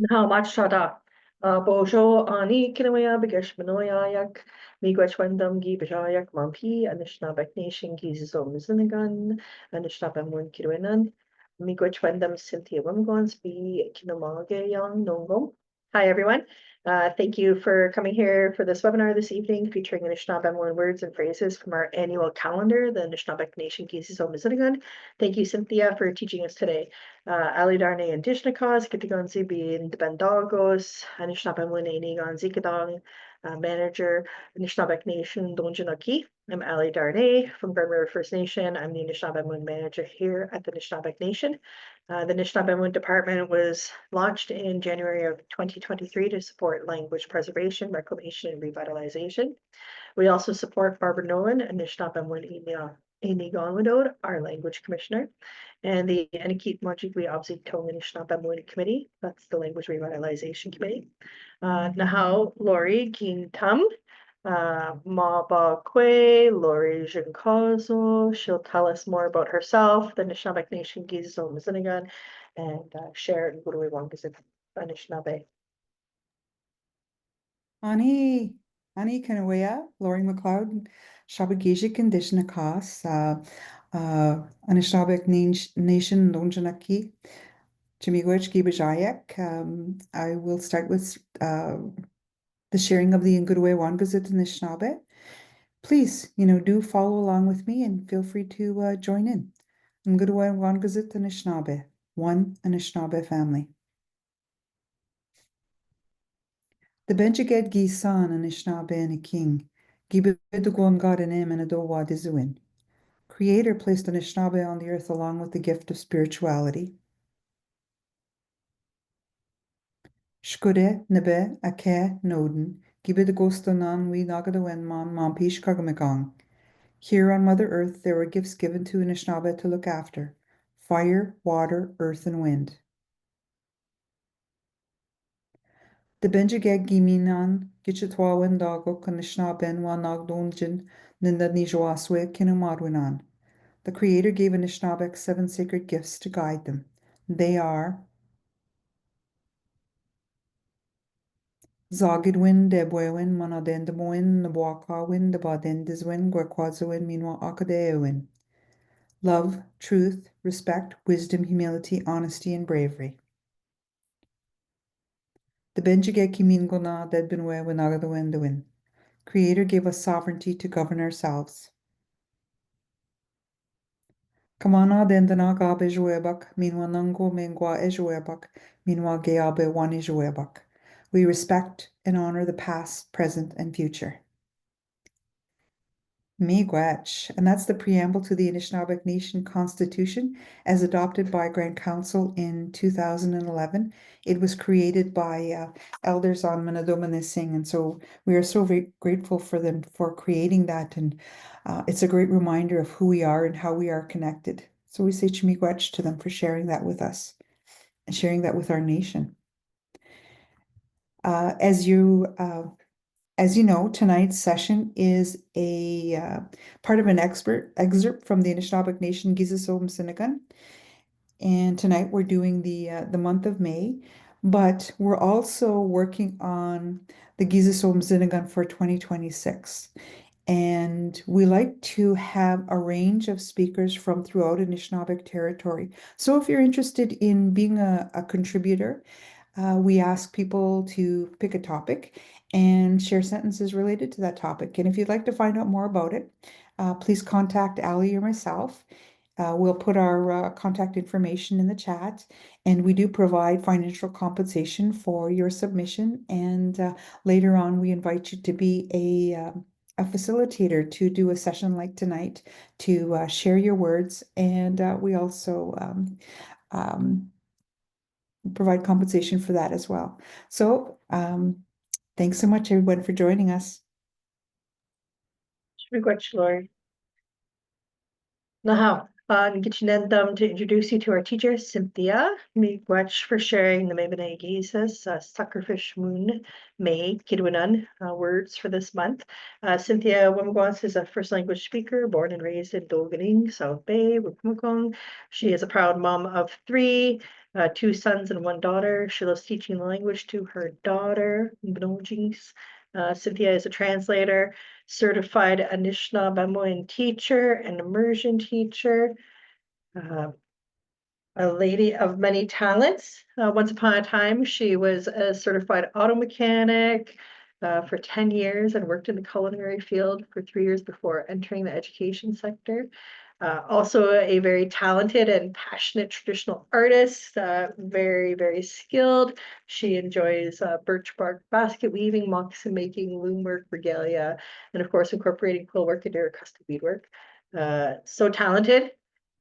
How much shada? Bojo ani kinawaya bigash manoyayak, migwachwendam gi bajayak mampi, anishnabek nation gizom zinigan, anishnabam kirwenan, migwachwendam Cynthia Wimgons be kinamage yang nongom. Hi, everyone. Thank you for coming here for this webinar this evening featuring Anishinaabe words and phrases from our annual calendar, the Anishinaabe Nation Gizom Zinigan. Thank you, Cynthia, for teaching us today. Ali Darne and Dishnakas, Kitigan Zibi and Bendagos, Anishinaabe Ganigan Zikadong, manager, Anishinaabe Nation Donjanaki. I'm Ali Darne from Grand River First Nation. I'm the Anishinaabe manager here at the Anishinaabe Nation. The Anishinaabe Department was launched in January of 2023 to support language preservation, reclamation, and revitalization. We also support Barbara Nolan, Anishinaabe Inigonwadod, our language commissioner, and the Anikit Majigwi Abzi Tong Anishinaabe Committee, that's the Language Revitalization Committee. Nahau Lori King Tum, Maba Kwe, Lori Jinkozo. She'll tell us more about herself, the Anishinaabe Nation Gizo Mazinigan, and share Guru Wangazit Anishinaabe. Ani Kanawea, Lori McLeod, Shabagijik condition across Anishinaabe Nation Donjanaki, Chimigwech Gibajayak. I will start with the sharing of the Ngudwe Wangazit Anishinaabe. Please, do follow along with me and feel free to join in. Ngudwe Wangazit Anishinaabe, one Anishinaabe family. The Benjiged gi san Anishinaabe and a king, Gibidugon God and Em and Adowa Dizuin. Creator placed Anishinaabe on the earth along with the gift of spirituality. Shkude Nebe Ake Noden, Gibidugostonan we Nagadawen Mon Mompish Kagamagong. Here on Mother Earth there were gifts given to Anishinaabe to look after: fire, water, earth, and wind. The Benjigeg Giminan, Gichitwawen Dagok, Anishinaaben Wanagdonjin, Ninda Nijwaswe, Kinumadwinan. The Creator gave Anishinaabe 7 sacred gifts to guide them. They are Zagidwin, Debwewin, Manadendamwin, Nabwakawin, Dabadendizwin, Gwekwazuwin, Minwa Akadeewin. Love, truth, respect, wisdom, humility, honesty, and bravery. The Benjigeki Mingona Dedbinwe Winagadawenduin. Creator gave us sovereignty to govern ourselves. Kamana Dendana Gabe Juebak, Minwa Nango Mengwa Ejuebak, Minwa Geabe Wani Juebak. We respect and honor the past, present, and future. Miigwech, and that's the preamble to the Anishinaabe Nation Constitution as adopted by Grand Council in 2011. It was created by elders on Manadomanising, and so we are so very grateful for them for creating that, and it's a great reminder of who we are and how we are connected. So we say Chimiigwech to them for sharing that with us and sharing that with our nation. As you know, tonight's session is a part of an excerpt from the Anishinaabe Nation Gizisom Sinigan. And tonight we're doing the month of May, but we're also working on the Gizisom Sinigan for 2026. And we like to have a range of speakers from throughout Anishinaabe territory. So if you're interested in being a contributor, we ask people to pick a topic and share sentences related to that topic. And if you'd like to find out more about it, please contact Ali or myself. We'll put our contact information in the chat, and we do provide financial compensation for your submission. And later on, we invite you to be a facilitator to do a session like tonight to share your words. And we also provide compensation for that as well. So thanks so much, everyone, for joining us. Miigwech, Lori. Nahau. Gichinendum to introduce you to our teacher, Cynthia. Miigwech for sharing the Mebane Gizes, Suckerfish Moon, May, Kidwinan words for this month. Cynthia Wimgwans is a first language speaker, born and raised in Dolganing, South Bay, Wupumukong. She is a proud mom of 3, 2 sons and 1 daughter. She loves teaching the language to her daughter, Mnojis. Cynthia is a translator, certified Anishinaabemowin teacher, and immersion teacher. A lady of many talents. Once upon a time, she was a certified auto mechanic for 10 years and worked in the culinary field for 3 years before entering the education sector. Also a very talented and passionate traditional artist, very, very skilled. She enjoys birch bark basket weaving, moccasin making, loom work, regalia, and of course, incorporating quill work into her custom beadwork. So talented,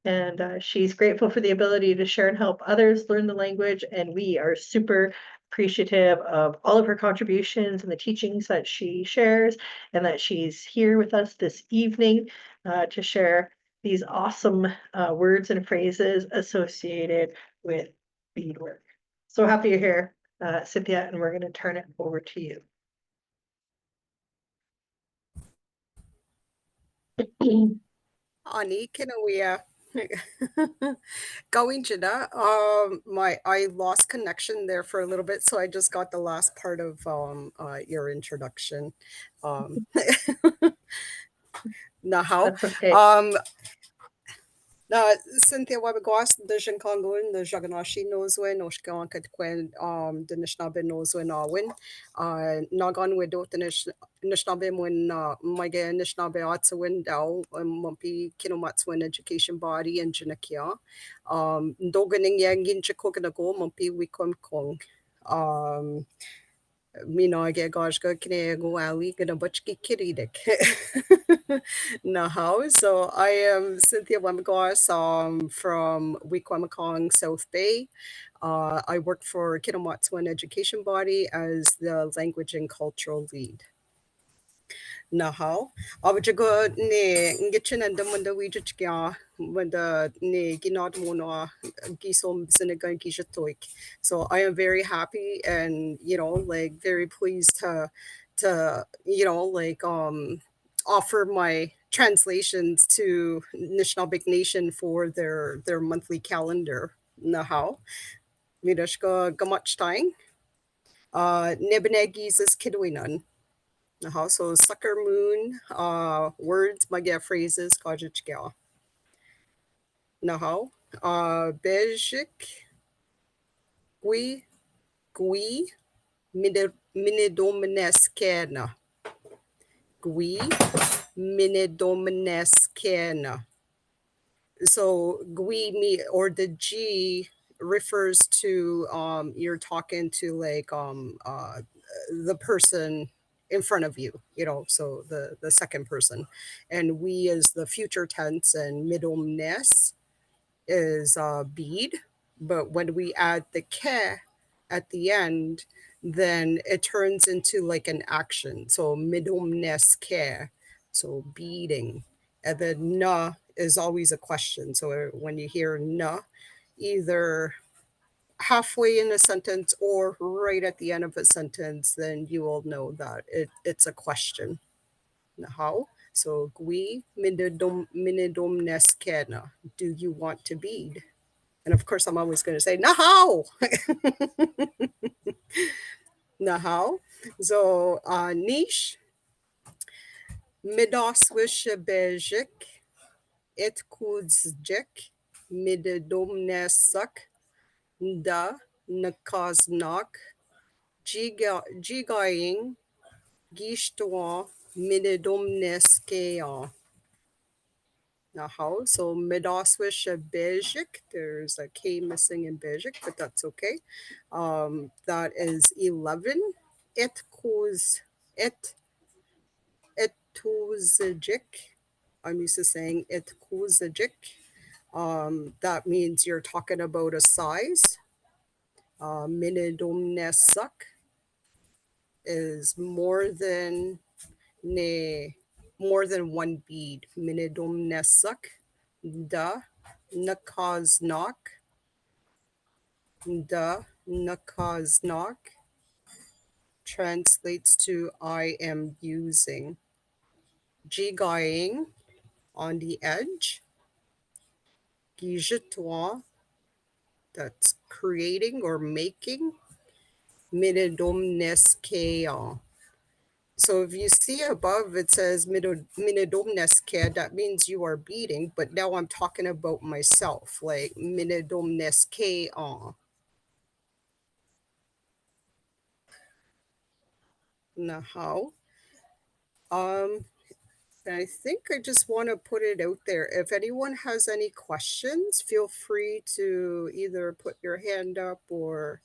and she's grateful for the ability to share and help others learn the language. And we are super appreciative of all of her contributions and the teachings that she shares, and that she's here with us this evening to share these awesome words and phrases associated with beadwork. So happy you're here, Cynthia, and we're going to turn it over to you. Ani Kinawea. Going Jida. I lost connection there for a little bit, so I just got the last part of your introduction. Now, That's okay. na Cynthia Wabagwas, the Jinkongun, the Jaganashi Noswin, Oshkawan Katquen, the Nishnabe Noswin Awin, Nagon Widow, the Nishnabe when Mage Nishnabe Atsawin Dow, Mumpy Kinomatswin Education Body and Jinakia, Doganing Yangin Chikokanago, Mumpy Wikom Kong. Minage Gajka Knego Ali Ganabachki Kiridik. Now, so I am Cynthia Wemagos from Wikwamakong, South Bay. I work for Kinawatswan Education Body as the language and cultural lead. Now, Awajago ne Ngichin and the Munda Wijikya when the ne Ginot Mono Gisom Senegan Gishatoik. So I am very happy and like very pleased to offer my translations to Nishnabik Nation for their monthly calendar. Now, Mirashka Gamachtain. Nebenegis is Kidwinan. So sucker moon, words, magia phrases, kajichgal. Naho, bejik, gui, minidomineskena. Gui, minidomineskena. So gui me or the G refers to you're talking to like the person in front of you, so the second person, and we is the future tense, and midomnes is bead, but when we add the ke at the end, then it turns into like an action. So midomnes ke, so beading, and then na is always a question. So when you hear na, either halfway in a sentence or right at the end of a sentence, then you will know that it's a question. How? So gui minidom neskena. Do you want to bead? And of course, I'm always going to say nahau. Nahau. So niche midoswish bejik et kudzjik mididom nesak da nakaznak Jigaing Gishtua Minidumneskea. Now, so Midoswish Bejik, there's a K missing in Bejik, but that's okay. That is 11. Et kuz et tuzajik. I'm used to saying et kuzajik. That means you're talking about a size. Minidumnesak is more than one bead. Minidum nesak, da nakaznak, translates to I am using. Jigaing, on the edge. Gijitwa, That's creating or making. Minidomneskeya. So if you see above, it says minidomneske, that means you are beating, but now I'm talking about myself, like minidomneske. Now how? I think I just want to put it out there. If anyone has any questions, feel free to either put your hand up or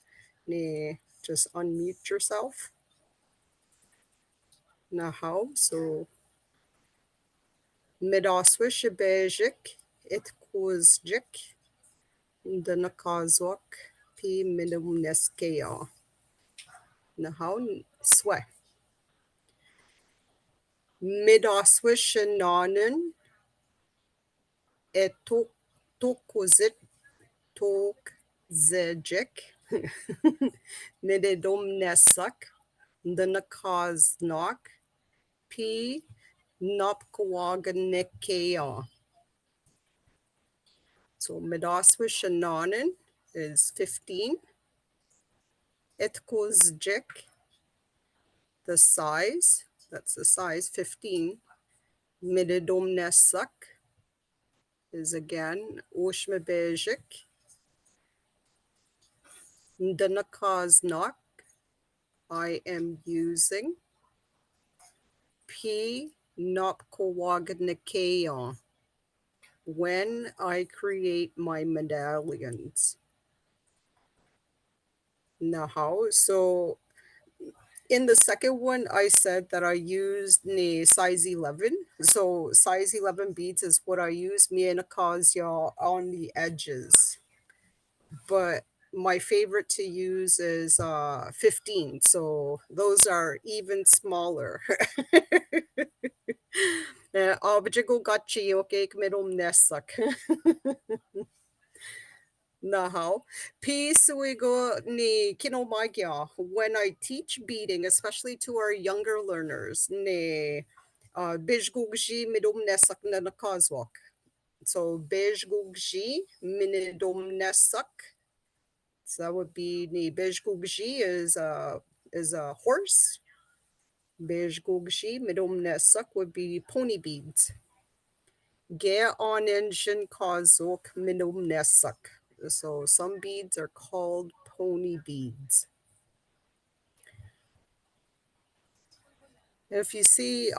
just unmute yourself. Now how? So midoswishibejik itkuzjik danakazwak pi minimneskeya. Now how? Swe. Midoswishinanen etukuzit tok zejik nididomnesak danakaznak p nopkawaganikeya. So midoswishinanen is 15. Etkozjik, the size, that's the size, 15. Mididomnesak is again Ushmabejik. Danakaznak, I am using. P Nopkawagnikeya, when I create my medallions. Now how? So in the second one, I said that I used size 11. So size 11 beads is what I use. Me and Akazia on the edges. But my favorite to use is 15. So those are even smaller. Objigo gachi okay kmidom nesak. Now, peace we go ni kinomagya. When I teach beading, especially to our younger learners, ni bijgugji midom nesak na nakazwak. So bijgugji minidom nesak. So that would be ni bijgugji is a horse. Bijgugji midom nesak would be pony beads. Ge on engine kazok midom nesak. So some beads are called pony beads. If you see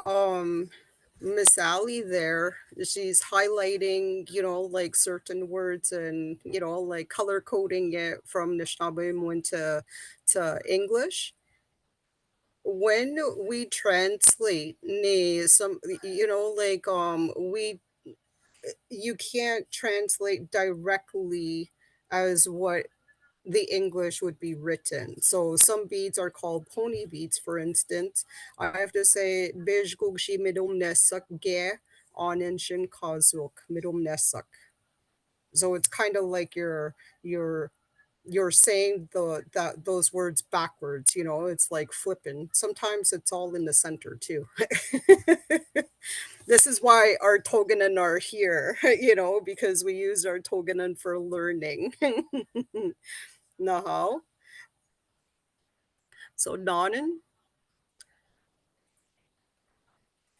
Miss Allie there, she's highlighting, like certain words and, like color coding it from Anishinaabe to English. When we translate, you can't translate directly as what the English would be written. So some beads are called pony beads, for instance. I have to say Bijgugshi midom nesak ge onenshin kazuk midom nesak. So it's kind of like you're saying those words backwards, it's like flipping. Sometimes it's all in the center too. This is why our Toganen are here, because we use our Toganen for learning. Nahal. So Nonin.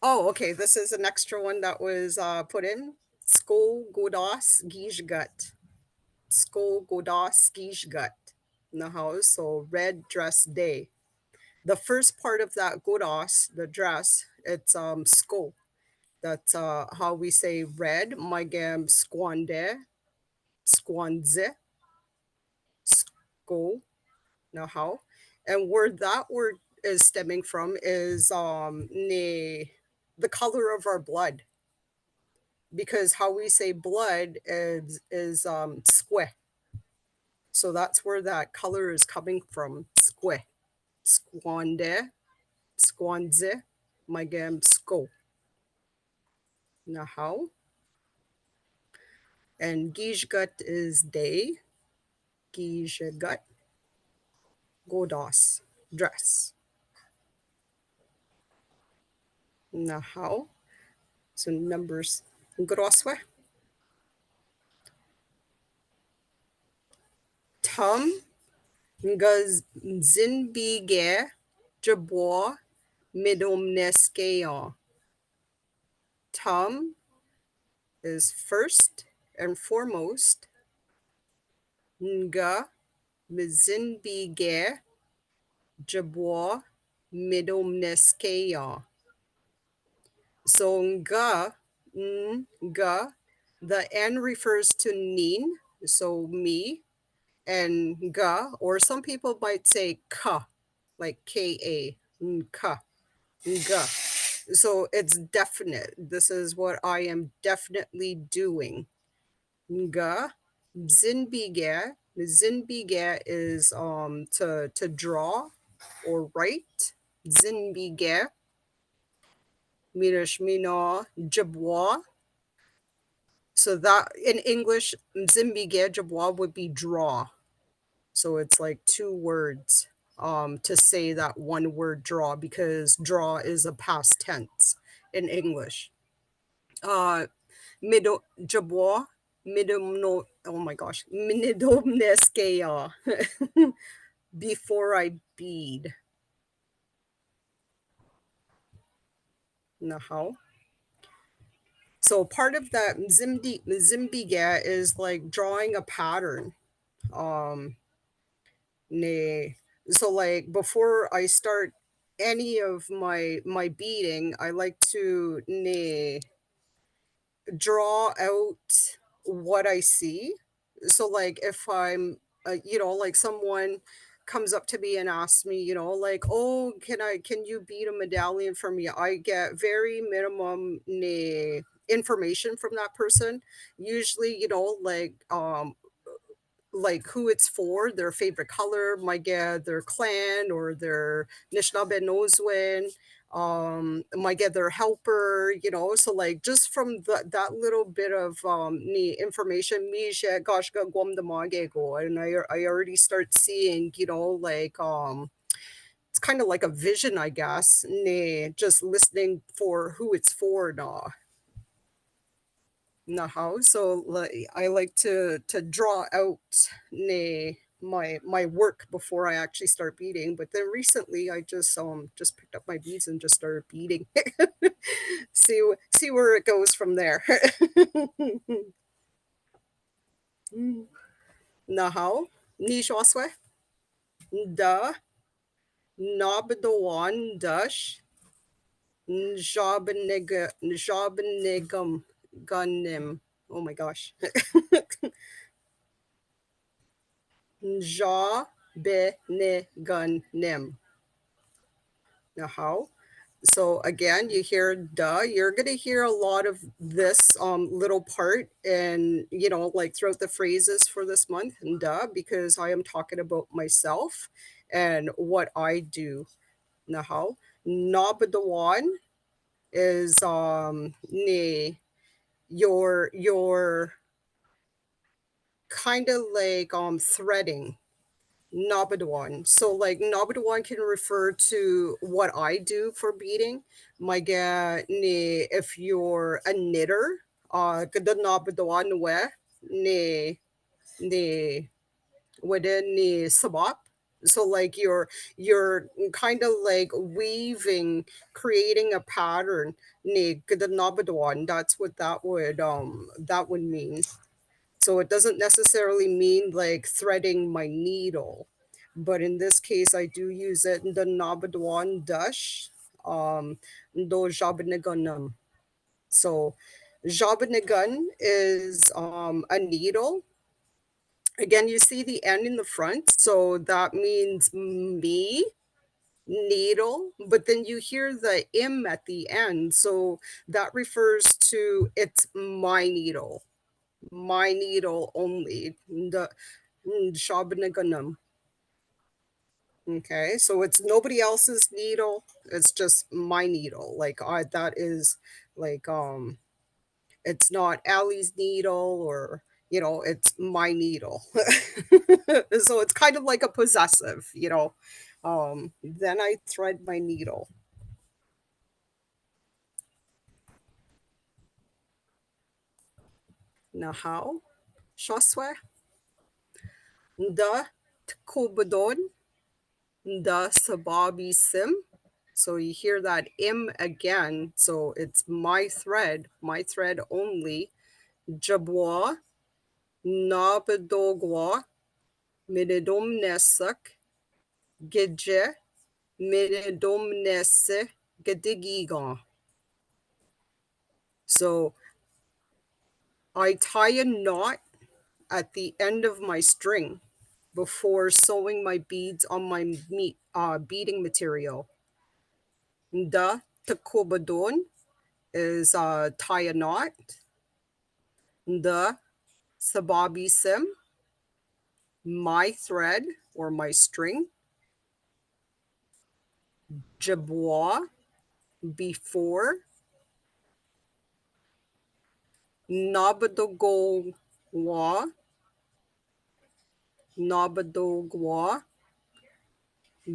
Oh, okay. This is an extra one that was put in. Skol Godas Gijgut. Skol Godas Gijgut. Nahal. So red dress day. The first part of that Godas, the dress, it's skol. That's how we say red. Magam squande, squanze, skol. Now how? And where that word is stemming from is the color of our blood. Because how we say blood is sque. So that's where that color is coming from. Sque. Squande, squanze, magam sko. Now how? And Gijgut is day. Gijgut. Godas. Dress. Now how? So numbers. Groswe. Tum zinbige jabwa midomneskeon. Tum is first and foremost. Nga mzinbige jabwa midomneskeon. So nga, the N refers to nin, so me, and ga, or some people might say ka, like ka, ka, nga. So it's definite. This is what I am definitely doing. Nga, zinbige. Zinbige is to draw or write. Zinbige. Mirashmino jabwa. So that in English, Mzimbige Jabwa would be draw. So it's like two words to say that one word draw, because draw is a past tense in English. Mido Jabwa, midum no, oh my gosh, Minidomneskeya. Before I bead. Nahau. So part of that Mzimbiga is like drawing a pattern. Nay. So like before I start any of my beading, I like to draw out what I see. So like if I'm like someone comes up to me and asks me, like, oh, can you bead a medallion for me? I get very minimum information from that person. Usually, like who it's for, their favorite color, might get their clan or their Nishnabé Nozwin, might get their helper, so like just from that little bit of ni information, gosh, and I already start seeing, like it's kind of like a vision, I guess, just listening for who it's for now. Nahau. So like, I like to draw out my work before I actually start beading. But then recently I just picked up my beads and just started beading. see where it goes from there. Nahau. Nishwaswe. Da. Nabdawan dash. Njabenegum gunim. Oh my gosh. Ja be ne gun nim. Now how? So again, you hear duh. You're gonna hear a lot of this little part, and like throughout the phrases for this month, and duh, because I am talking about myself and what I do. Now how? Nabadawan is ne your kind of like threading. Nabadawan. So like Nabadawan can refer to what I do for beading. If you're a knitter, kada Nabadawan ni within ni sabap. So like you're kind of like weaving, creating a pattern. Ni kada Nabadawan. That's what that would mean. So it doesn't necessarily mean like threading my needle, but in this case, I do use it in the Nabadwan Dash, do Jabanigunum. So Jabanigun is a needle. Again, you see the N in the front, so that means me, needle, but then you hear the M at the end, so that refers to it's my needle only. The Shabanaganam. Okay, so it's nobody else's needle. It's just my needle. Like that is like it's not Allie's needle, or it's my needle. So it's kind of like a possessive. Then I thread my needle. Now how? Shoswe? nda tkubadon, nda sababi sim. So you hear that im again. So it's my thread only. Jabwa, nabadogwa, minidum nesak, gidje, minidum nese, gedigigon. So I tie a knot at the end of my string before sewing my beads on my beading material. Nda takubadon is tie a knot. Nda sababi sim, my thread or my string. Jabwa, before. Nabadogwa,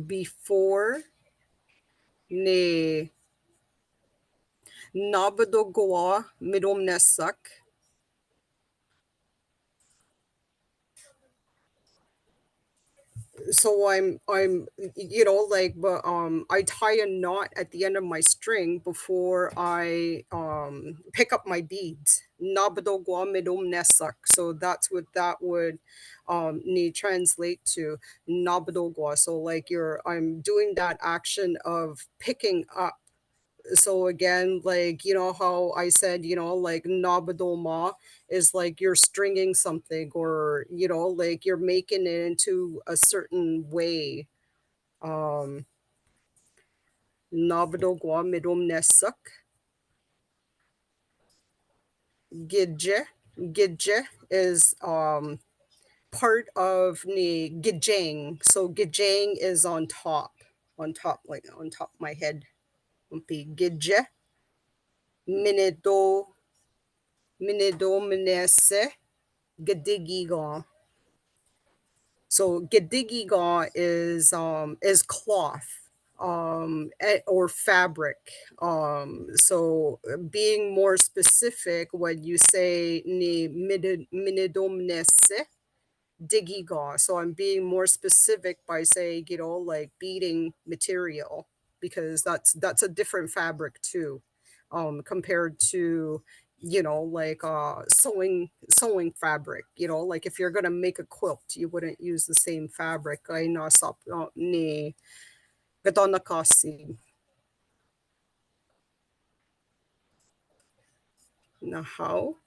before. Ne Nabadogwa midom. So I'm like, but I tie a knot at the end of my string before I pick up my beads. Nabadogwa midom nesak. So that's what that would need translate to. Nabadogwa. So like I'm doing that action of picking up. So again, like how I said, like nabadoma is like you're stringing something, or like you're making it into a certain way. um Nabadogwa midom nesak. Gidje is part of ni gijang. So gijang is like on top of my head. Umpi gidje, minido minese, gedigigon. So gedigigon is cloth or fabric. So being more specific, when you say ni minidomnese digigon, so I'm being more specific by saying like beading material, because that's a different fabric too, compared to like sewing fabric. Like if you're gonna make a quilt, you wouldn't use the same fabric. Ay nasap ni gatonakasi na how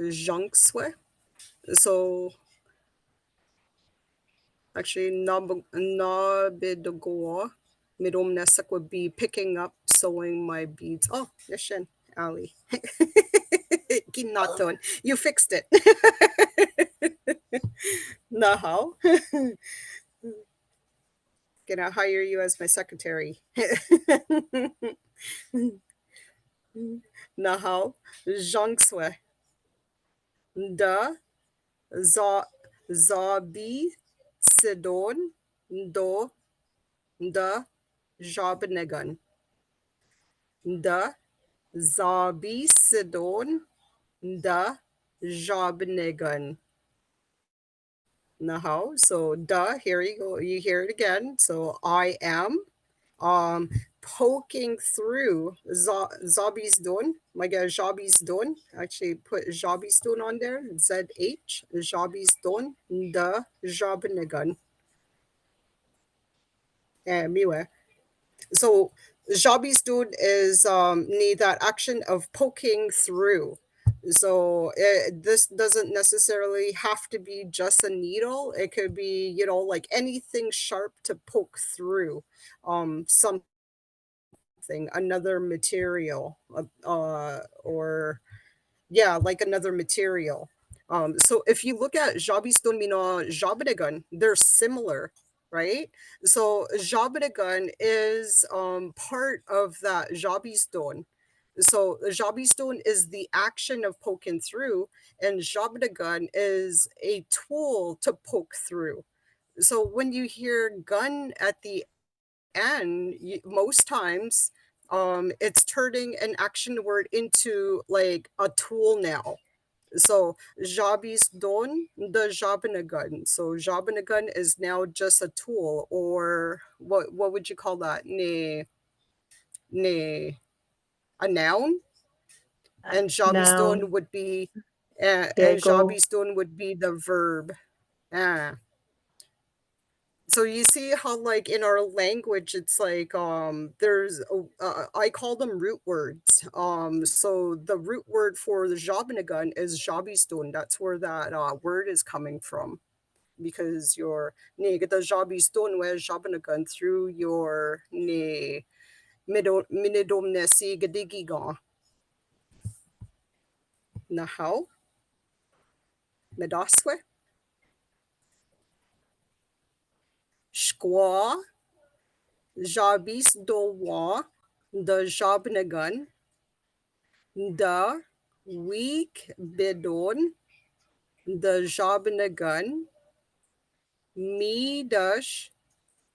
junkswe. So actually nabidogoa midom nesak would be picking up sewing my beads. Oh, Nishin, Ali. Kinaton. You fixed it. Now, can I hire you as my secretary? Nahao, Zhongswe, Da, Zabi, Sidon, Do, Da, Jabnegan. Da, Zabi, Sidon, Da, Jabnegan. Nahao. So da, here you go. You hear it again. So I am poking through Zabi's Dun. My guy Jabi's Dun. Actually put Jabi's Dun on there. ZH. Jabi's Dun. Da Jabnegan. Miwe. So Jabi's Dun is need that action of poking through. So this doesn't necessarily have to be just a needle. It could be like anything sharp to poke through something, another material, or yeah, like another material. So if you look at Jabistun Mino Jabdegun, they're similar, right? So Jabdegun is part of that Jabistun. So Jabistun is the action of poking through, and Jabdegun is a tool to poke through. So when you hear gun at the end, most times it's turning an action word into like a tool now. So Jabis Don the Jabinagun. So Jabinagun is now just a tool, or what would you call that? Ne a noun? And Jabis Don Noun. would be and Diego. Jabis Don would be the verb. Ah. So you see how like in our language it's like there's I call them root words. So the root word for the Jabinagun is Jabistun. That's where that word is coming from, because your ni get the Jabistun where Jabinagun through your ni minidom nesi gadigiga. Nahau medaswe Shkwa Jabis dowa the Jabinagun the week bidon the Jabinagun me dash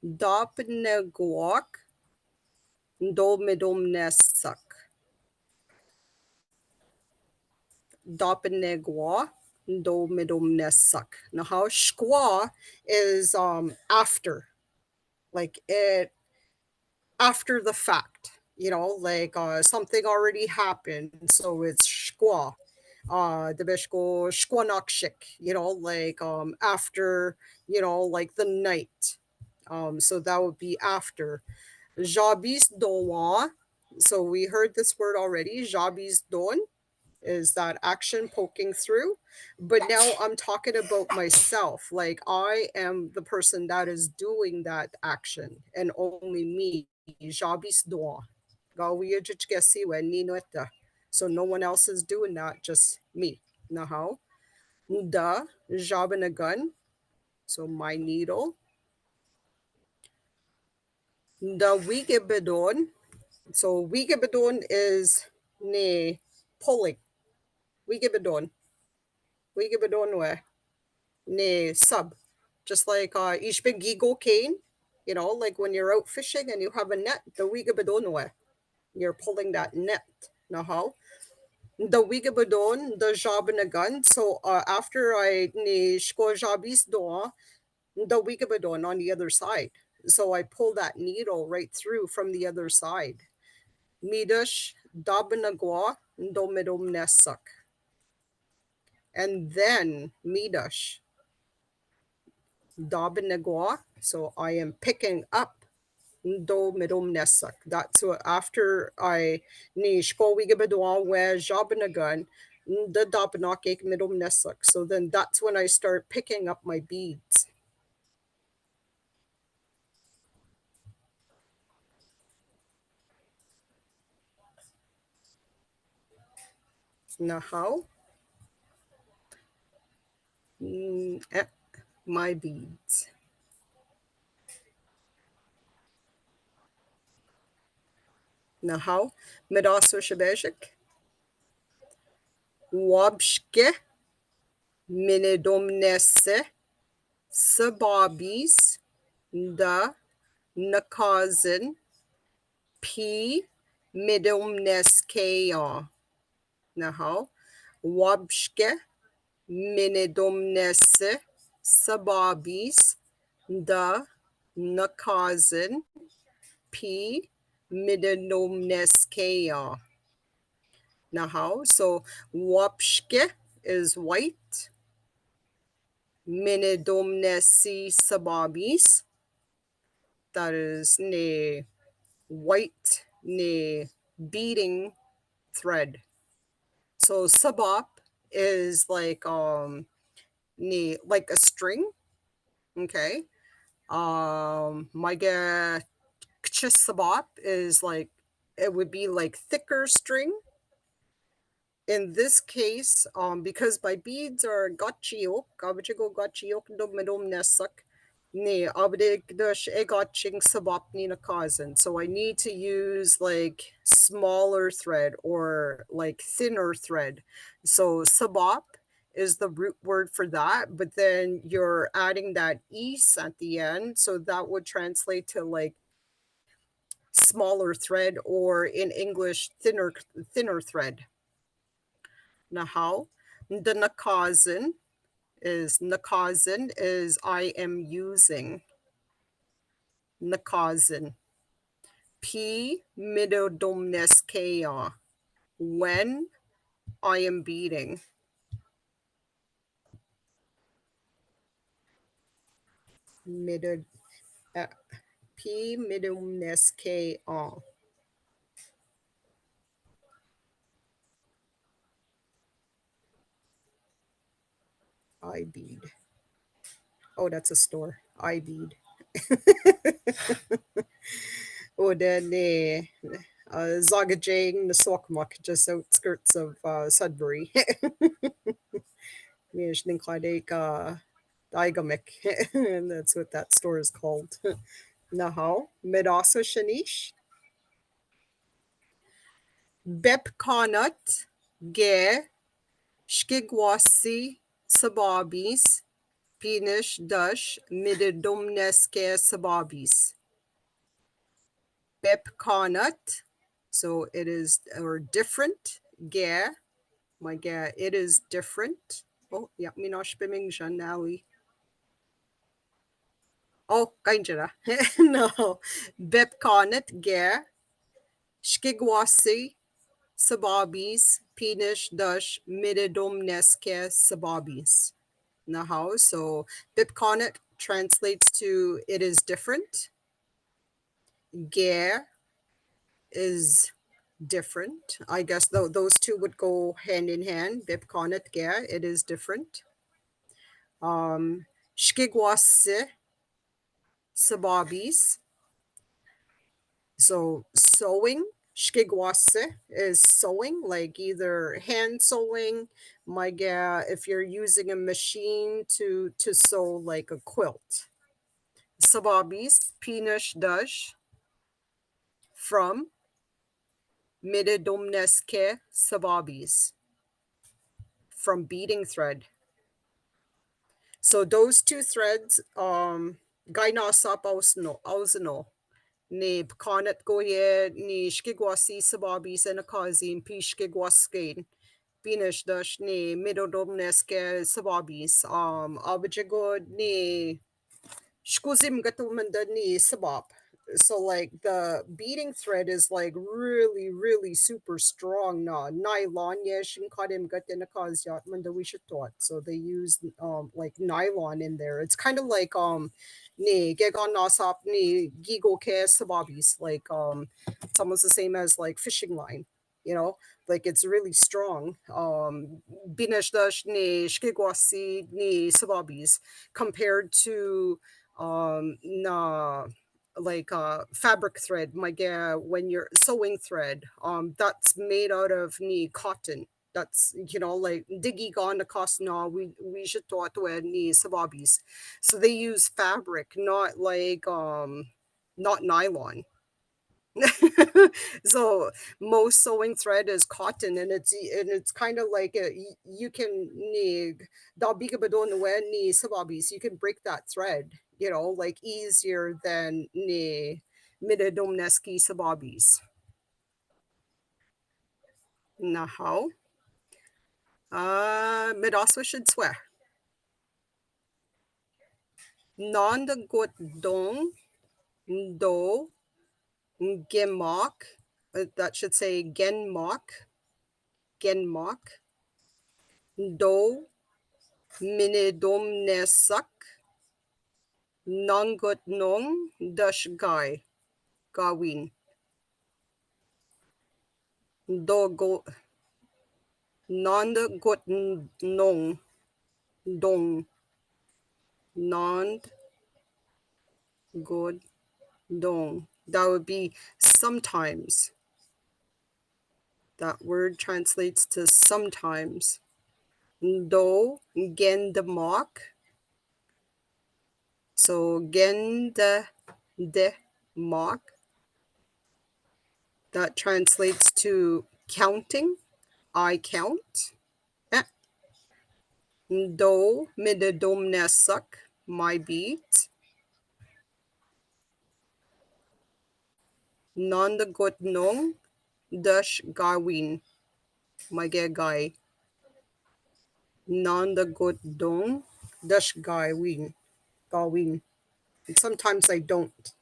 dopneguak domidom nesak dopnegua domidom nesak. Now how shkwa is after, like it after the fact, like something already happened, so it's shkwa. The bishko shkwanakshik, like after, like the night. So that would be after. Jabis doa. So we heard this word already. Jabis don is that action poking through. But now I'm talking about myself. Like I am the person that is doing that action, and only me. Jabis doa. So no one else is doing that, just me. Now, da jabinagun. So my needle. Da wigebedon. So wigebedon is ne pulling. Wigebedon. Wigebedon we ne sub. Just like ishbegigo cane, like when you're out fishing and you have a net, the wigebedon we. You're pulling that net. Now, the wigabadon, the job in a gun. So after I ni shko jabis do, the wigabadon on the other side. So I pull that needle right through from the other side. Midash dabinagwa domidom nesak. And then midash dabinagwa. So I am picking up domidom nesak. That's what after I ni shko wigabadon where jabinagun. The dabanakik midom nesak. So then that's when I start picking up my beads. Now how? My beads. Now how? Medaso shabejik. Wabshke. Minidomnese. Sababis. Da. Nakazin. P. Midomneskea. Now how? Wabshke. Minidomnese. Sababis. Da. Nakazin. P. Midomneskea. Now how? So wapshke is white. Minidomnesi sababis. That is ne white ne beading thread. So sabab is like ne like a string. Okay. Maga sabab is like, it would be like thicker string. In this case, because my beads are gotchiok, abachigo gotchiok do medom nesak, ne abdig dush egotching sabap ni nakazan. So I need to use like smaller thread or like thinner thread. So sabap is the root word for that, but then you're adding that is at the end. So that would translate to like smaller thread, or in English, thinner thread. Now how? The nakazin is I am using. Nakazin. P midodomneskea, when I am beating. Midod P midodomneskea. I bead. Oh, that's a store. I bead. Och den är Zagajang, Nasokmak, just outskirts of Sudbury. And that's what that store is called. Nahal, Medasa Shanish. Bepkanat, Ge, Shkigwasi, Sababis, Pinish Dush, Mididomneske Sababis. Bepkanat, so it is, or different. Ge, my ge, it is different. Oh, yeah, Minosh Biming Janali. Oh, kainjara. No. Bepkanat, ge, Shkigwasi, Sababis, Pinish Dush, Mididomneske Sababis. Nahau. So Bipkonit translates to it is different. Ge is different. I guess those two would go hand in hand. Bipkonit ge, it is different. Shkigwase Sababis. So sewing. Shkigwase is sewing, like either hand sewing. If you're using a machine to sew like a quilt. Sababis, Pinish Dash, from Mididomneske Sababis, from beading thread. So those two threads, Gainasap Ausno, ni Pkanet Goye, ni Shkigwasi Sababis and Akazim, Pishkigwaskain. Pinish Dash ni Mididomneske Sababis, Abajagod ni Shkuzim Gatumanda ni Sabab. So like the beading thread is like really, really super strong na nylon. So they use like nylon in there. It's kind of like ni gegon nasap ni gigo ke sababis, like it's almost the same as like fishing line, you know, like it's really strong. Bineshdash ni shkigwasi ni sababis compared to like fabric thread, when you're sewing thread, that's made out of ni cotton. That's, you know, like diggy gone the cost na we should thought to ni sababis. So they use fabric, not like not nylon. So most sewing thread is cotton, and it's kind of like you can ni sababis, you can break that thread, you know, like easier than ni midadomneski sababis. Nahau. Midaswa should swear. Non the gut dong do gemok. That should say genmok. Genmok. Do minidomnesak. Nongut nong dash guy. Gawin. Do go. Non gut nong. Dong. Non good dong. That would be sometimes. That word translates to sometimes. Do gen the mock. So gen the mock. That translates to counting. I count. Do midadomnesak, my beat. Non the gut nong dash gawin, my guy. Nanda gut dong. Dash gawin. Gawin. And sometimes I don't.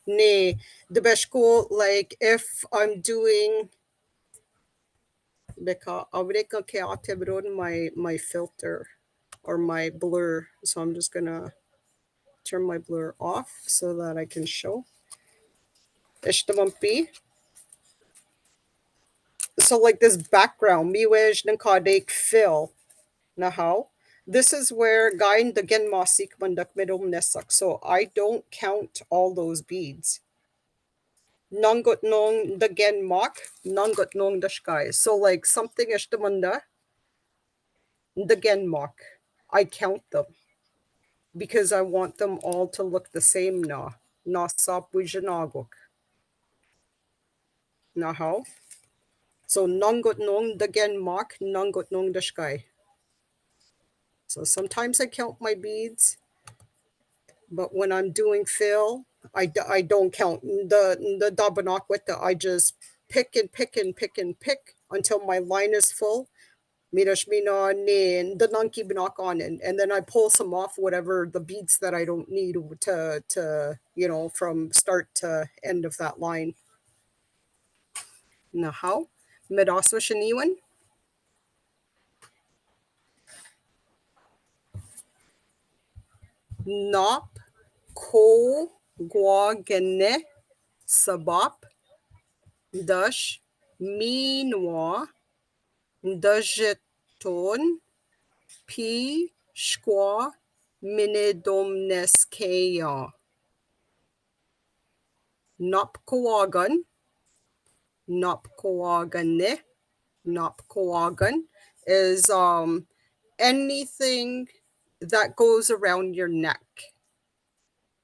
Ne, the best ko, like if I'm doing because my filter or my blur. So I'm just gonna turn my blur off so that I can show. Ishtamampi. So like this background, miwej nangkadek fill. Now, this is where gain the gen masik mandak midom nesak. So I don't count all those beads. Nangot nong the gen mak, nangot nong the sky. So like something ishtamanda, the gen mak. I count them because I want them all to look the same na. Nasap wijanagok. Now, so nangot nong the gen mak, nangot nong the sky. So sometimes I count my beads, but when I'm doing fill, I don't count the dabanakweta. I just pick and pick and pick and pick until my line is full. Mirashmina nin the nanki binak on and then I pull some off whatever the beads that I don't need to from start to end of that line. Now how? Medaswa shaniwan? Nop ko guagane sabap dash minwa dajeton p shkwa minedomneskeya. Nop koagan, nop koagane, nop koagan is anything that goes around your neck.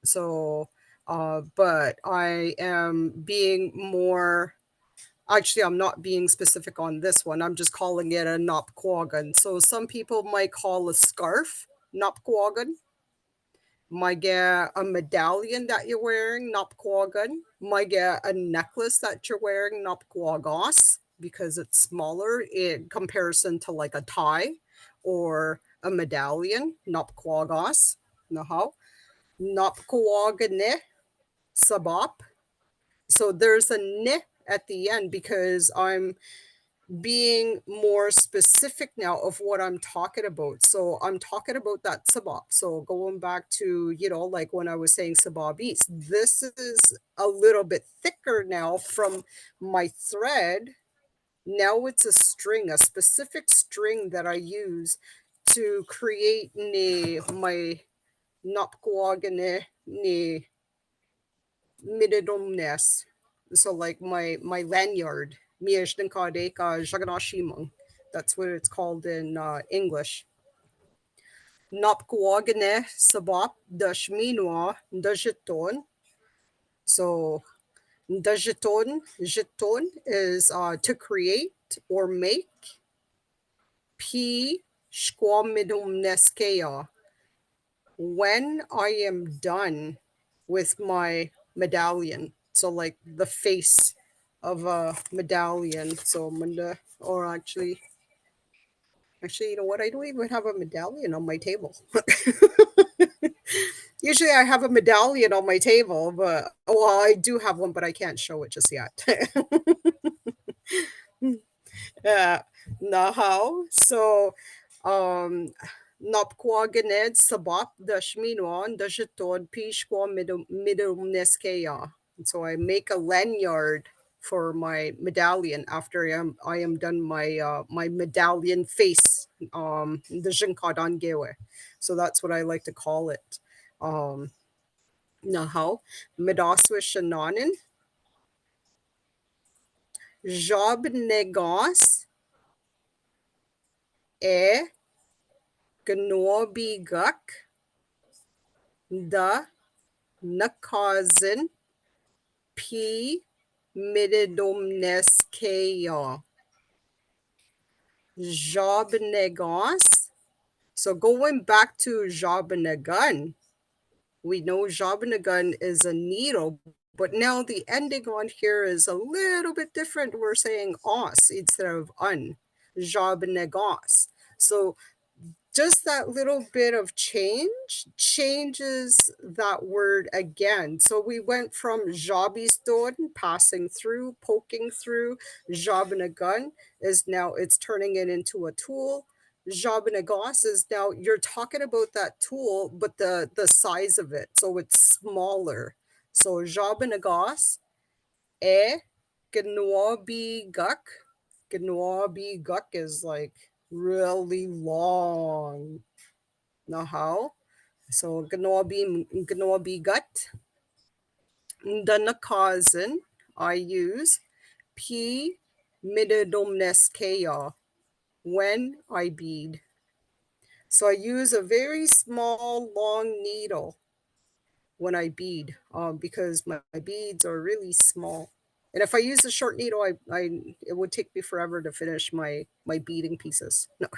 So but I am being more. Actually, I'm not being specific on this one. I'm just calling it a napquagan. So some people might call a scarf napquagan. Might get a medallion that you're wearing napquagan. Might get a necklace that you're wearing napquagos because it's smaller in comparison to like a tie or a medallion napquagos. Nahaw. Napquagane sabap. So there's a ne at the end because I'm being more specific now of what I'm talking about. So I'm talking about that sabab. So going back to, like when I was saying sababis, this is a little bit thicker now from my thread. Now it's a string, a specific string that I use to create my napkuagane ni mididumnes. So like my lanyard. That's what it's called in English. Napkuagane sabap dashminwa dajiton. So dajiton, jiton is to create or make. P shquamidumneskeya. When I am done with my medallion, so like the face of a medallion. So Munda, or actually, you know what? I don't even have a medallion on my table. Usually I have a medallion on my table, but well, I do have one, but I can't show it just yet. Yeah, now, so napquaganed sabap dashminon dashiton pishqua midumneskeya. So I make a lanyard for my medallion after I am done my medallion face the jinkadan gewe. So that's what I like to call it. Now medaswa shananin job negos e Gnobiguk the Nakazin P Mididomneskeya. Jobnegos. So going back to Jobnegun, we know Jobnegun is a needle, but now the ending on here is a little bit different. We're saying os instead of un. job negos. So just that little bit of change changes that word again. So we went from jobiston, passing through, poking through. Job gun is now it's turning it into a tool. Job negos is now you're talking about that tool, but the size of it, so it's smaller. So job negos e gnobi guk. Gnobi guk is like really long. Now how? So gnobi gut. Danakazen I use P mididomneskea when I bead. So I use a very small long needle when I bead because my beads are really small. And if I use a short needle, it would take me forever to finish my beading pieces. No.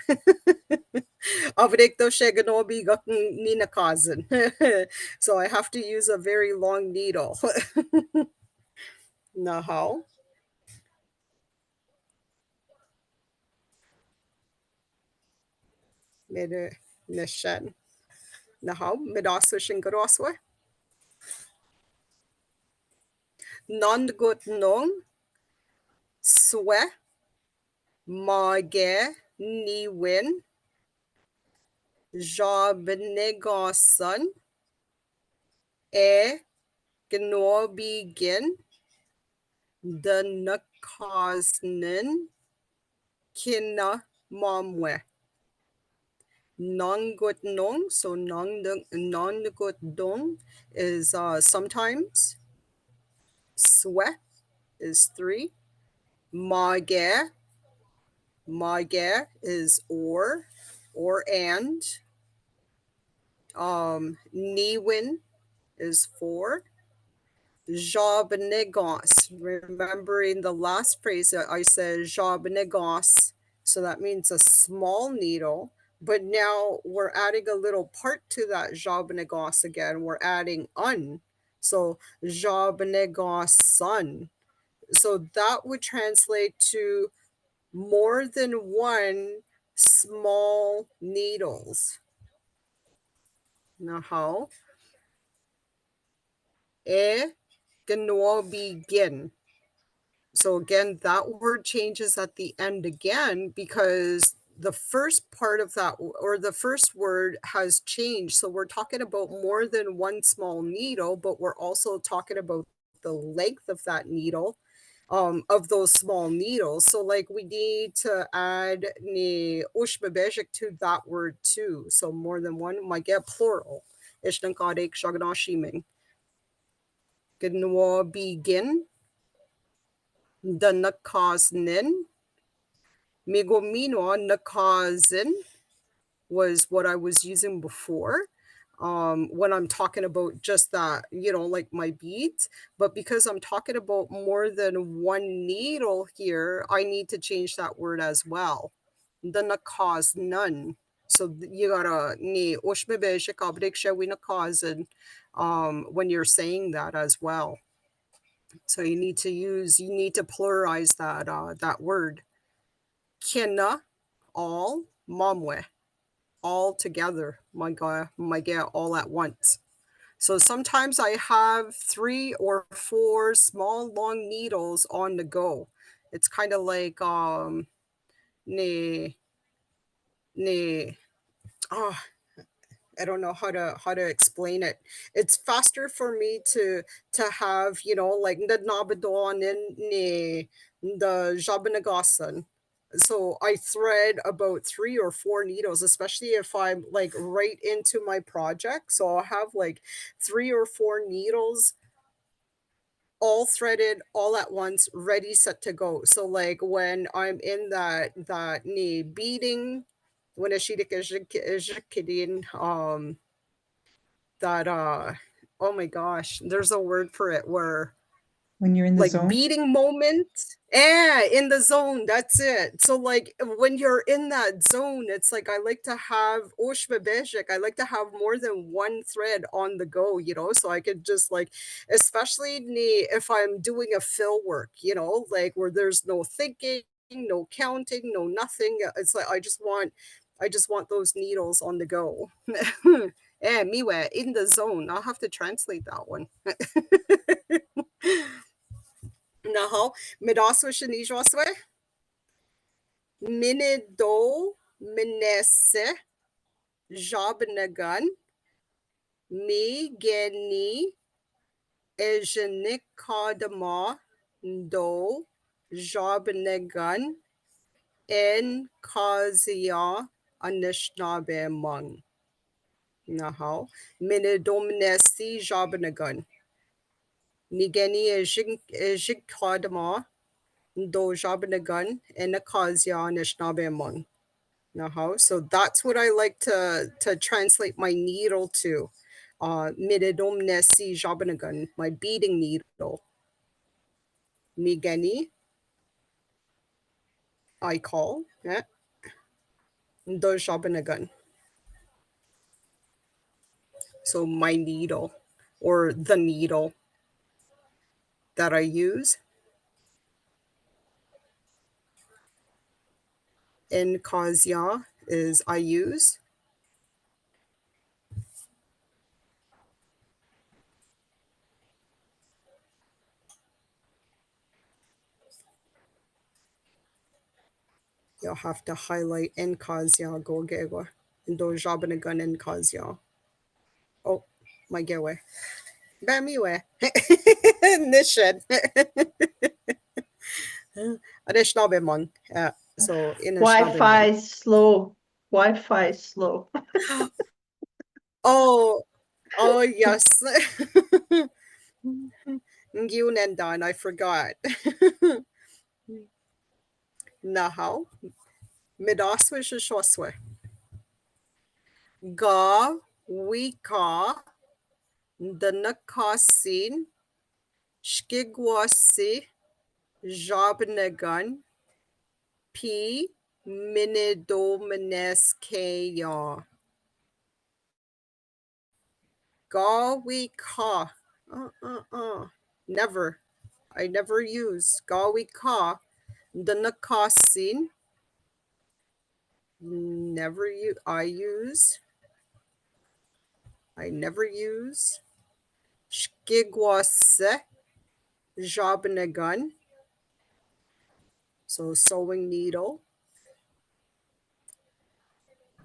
So I have to use a very long needle. Now how? Nishan. Now how? Midasa shingaroswa. Nondgut nong. Swe. Mage. Ni win. Jobnegoson. E. Gnorbigin. Danakosnin. Kina momwe. Non-gut nong, so non-gut dong is sometimes. Swe is 3. Mage is or and. Niwin is 4. Jobnegos. Remembering the last phrase that I said jobnegos, so that means a small needle. But now we're adding a little part to that jobnegos again. We're adding un. So jobnegos son. So that would translate to more than one small needles. Now how? E begin. So again, that word changes at the end again because the first part of that or the first word has changed. So we're talking about more than one small needle, but we're also talking about the length of that needle, of those small needles. So like we need to add ni ushbebejik to that word too. So more than one might get plural. Ishnankadek shaganashiming. Gnwa begin. The nakaznin. Migomino nakazin was what I was using before when I'm talking about just that, like my beads. But because I'm talking about more than one needle here, I need to change that word as well. The nakaz none. So you gotta ni when you're saying that as well. So you need to pluralize that word. Kina, all, momwe, all together, my God, all at once. So sometimes I have 3 or 4 small long needles on the go. It's kind of like ne oh, I don't know how to explain it. It's faster for me to have, like the nabadon and the jabanagasan. So I thread about 3 or 4 needles, especially if I'm like right into my project. So I'll have like 3 or 4 needles all threaded all at once, ready, set to go. So like when I'm in that knee beating, when a that oh my gosh, there's a word for it where When you're in the like zone. beating moment. Yeah, in the zone, that's it. So like when you're in that zone, it's like I like to have I like to have more than one thread on the go, so I could just like, especially if I'm doing a fill work, like where there's no thinking, no counting, no nothing. It's like I just want those needles on the go. Miwe, in the zone. I'll have to translate that one. Naho, midaswe shanijwaswe, minido, minese, jabnagun, mi geni, ejenikadama, do, jabnagun, en kazia, Anishinaabe mung. Naho, minidomnesi jabnagun. Migeni ejikadama, do jabnagun, en kazia, Anishinaabe mung. Naho. So that's what I like to translate my needle to. Minidomnesi jabnagun, my beading needle. Migeni, I call, do jabnagun. So my needle, or the needle that I use. In Kazia is I use. You'll have to highlight in Kazia go gewa. Do jabnagun in Kazia. Oh, my gewe. Bamiwe. Nished. Anishinaabe mon. So in Wi-Fi slow. Wi-Fi slow. Oh, yes. Ngyunendan, I forgot. Nahau. Midaswe shoswe. Ga wika danakasin shkigwasi jabnagun p minidomineskeya. Ga wika. Never. I never use ga wika danakasin. Never use. I never use. Shkigwase jabnagun. So sewing needle.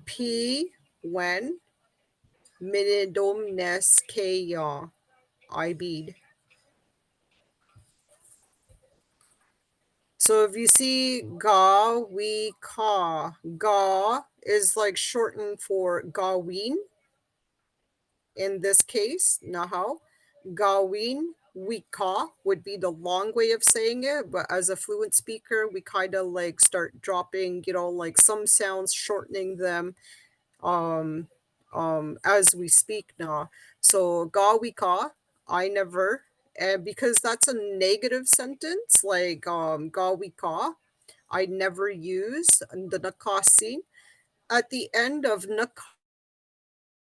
P when minidomneskeya. I bead. So if you see ga, we, ka, ga is like shortened for gawin. In this case, nahau, gawin, we ka would be the long way of saying it. But as a fluent speaker, we kind of like start dropping, like some sounds, shortening them as we speak now. So ga, we ka, I never. And because that's a negative sentence, like ga we ka, I never use the nakasin. At the end of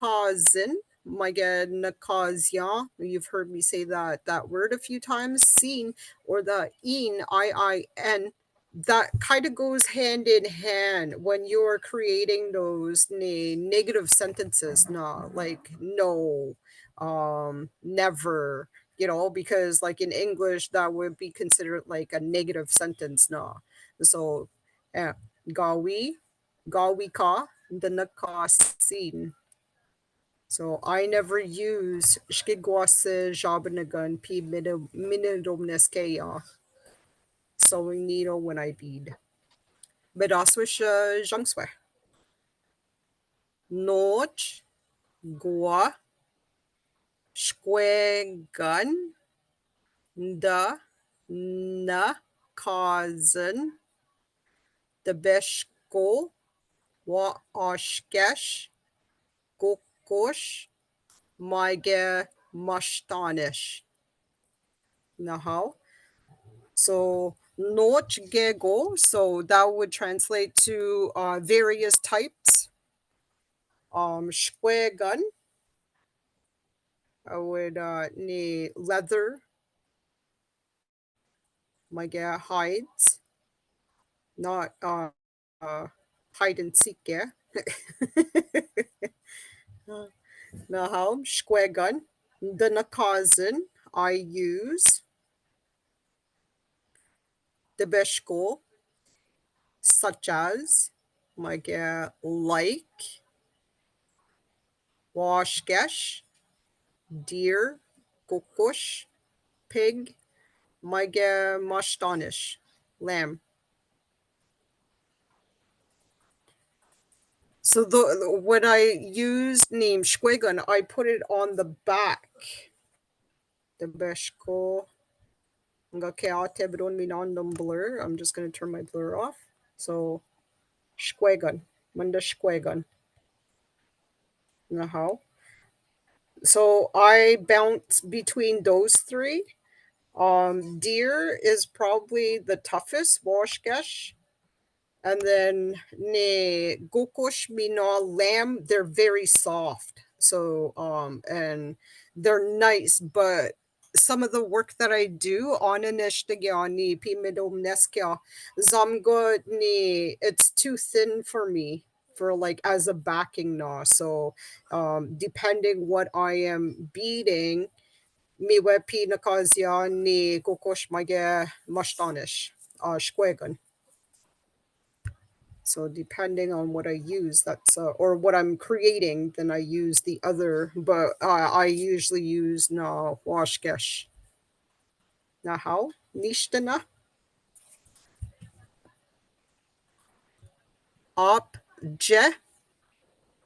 nakazin, my god, nakazya, you've heard me say that word a few times, seen, or the in, that kind of goes hand in hand when you're creating those negative sentences, like no, never, because like in English that would be considered like a negative sentence. So gawi ka the nakasin. So I never use shkigwase jabnagun p minidomneskeya, sewing needle when I bead. Bedaswish jangswe. Noch gua shkwegun da na kazen the beshko wa oshkesh gokosh maige mashtanish. Nahau. So noch gego, so that would translate to various types. Shkwegun, I would need leather, my hides. not hide and seek, yeah. Nahal, Shkwegun, the Nakazan, I use the Beshko, such as, like, Washkesh, deer, kokosh, pig, mashtanish, lamb. So when I use name Shkwegun, I put it on the back. The Beshko. I'm just going to turn my blur off. So Shkwegun. Manda Shkwegun. How? So I bounce between those three. Deer is probably the toughest, Washkesh. And then ne Gokosh Mina lamb, they're very soft. So and they're nice, but some of the work that I do on Anishtigya ni Pimidom Neskya Zamgo ni it's too thin for me for like as a backing na. So depending what I am beating, miwe pinakazya ni Gokosh mage mashtanish shkwegan. So depending on what I use, that's or what I'm creating, then I use the other. But I usually use na washkesh. Na how nishtana op je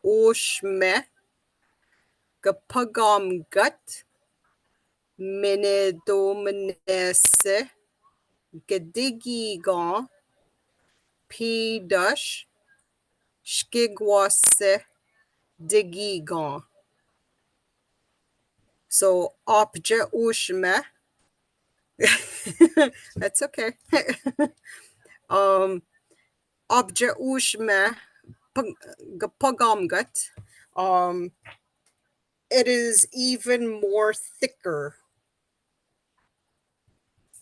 ushme kapagam gut minedominese gedigi gan pidush shkigwase digi gan. So opje ushme. That's okay. Obje ushme pagamgat. It is even more thicker.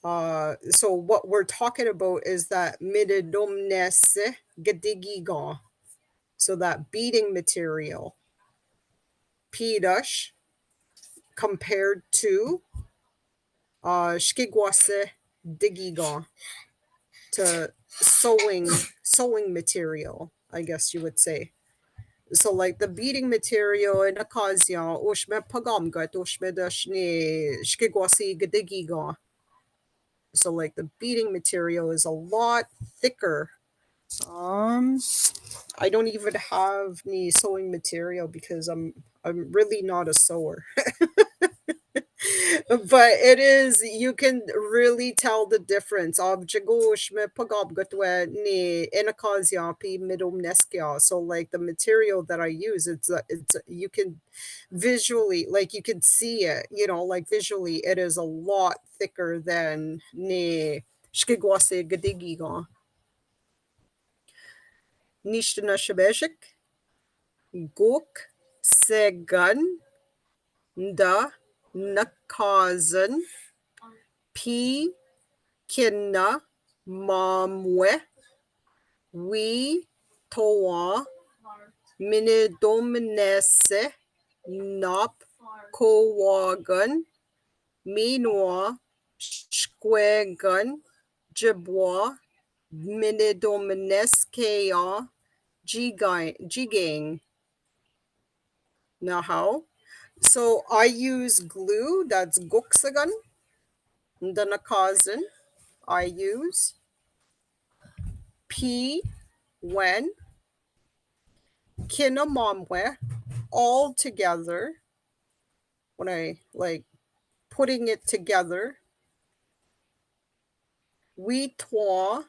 So what we're talking about is that mididomnese gedigiga. So that beating material. Pidash compared to shkigwase digiga, to sewing material, I guess you would say. So like the beading material in Akazia, ushme pagamgat, ushme dashni shkigwasi gedigiga. So like the beading material is a lot thicker. I don't even have any sewing material because I'm really not a sewer. But it is, you can really tell the difference. So like the material that I use, it's you can visually, like you can see it, like visually it is a lot thicker than ne shkigwase gadigiga. Nishtana shabeshik guk segan da nakazan P kinna mamwe we toa minidominese nop kowagan minwa shkwegan jibwa minidomineskea jigang. Now how? So I use glue, that's guksagan. The nakazan I use P when kinamamwe all together, when I like putting it together, we twa.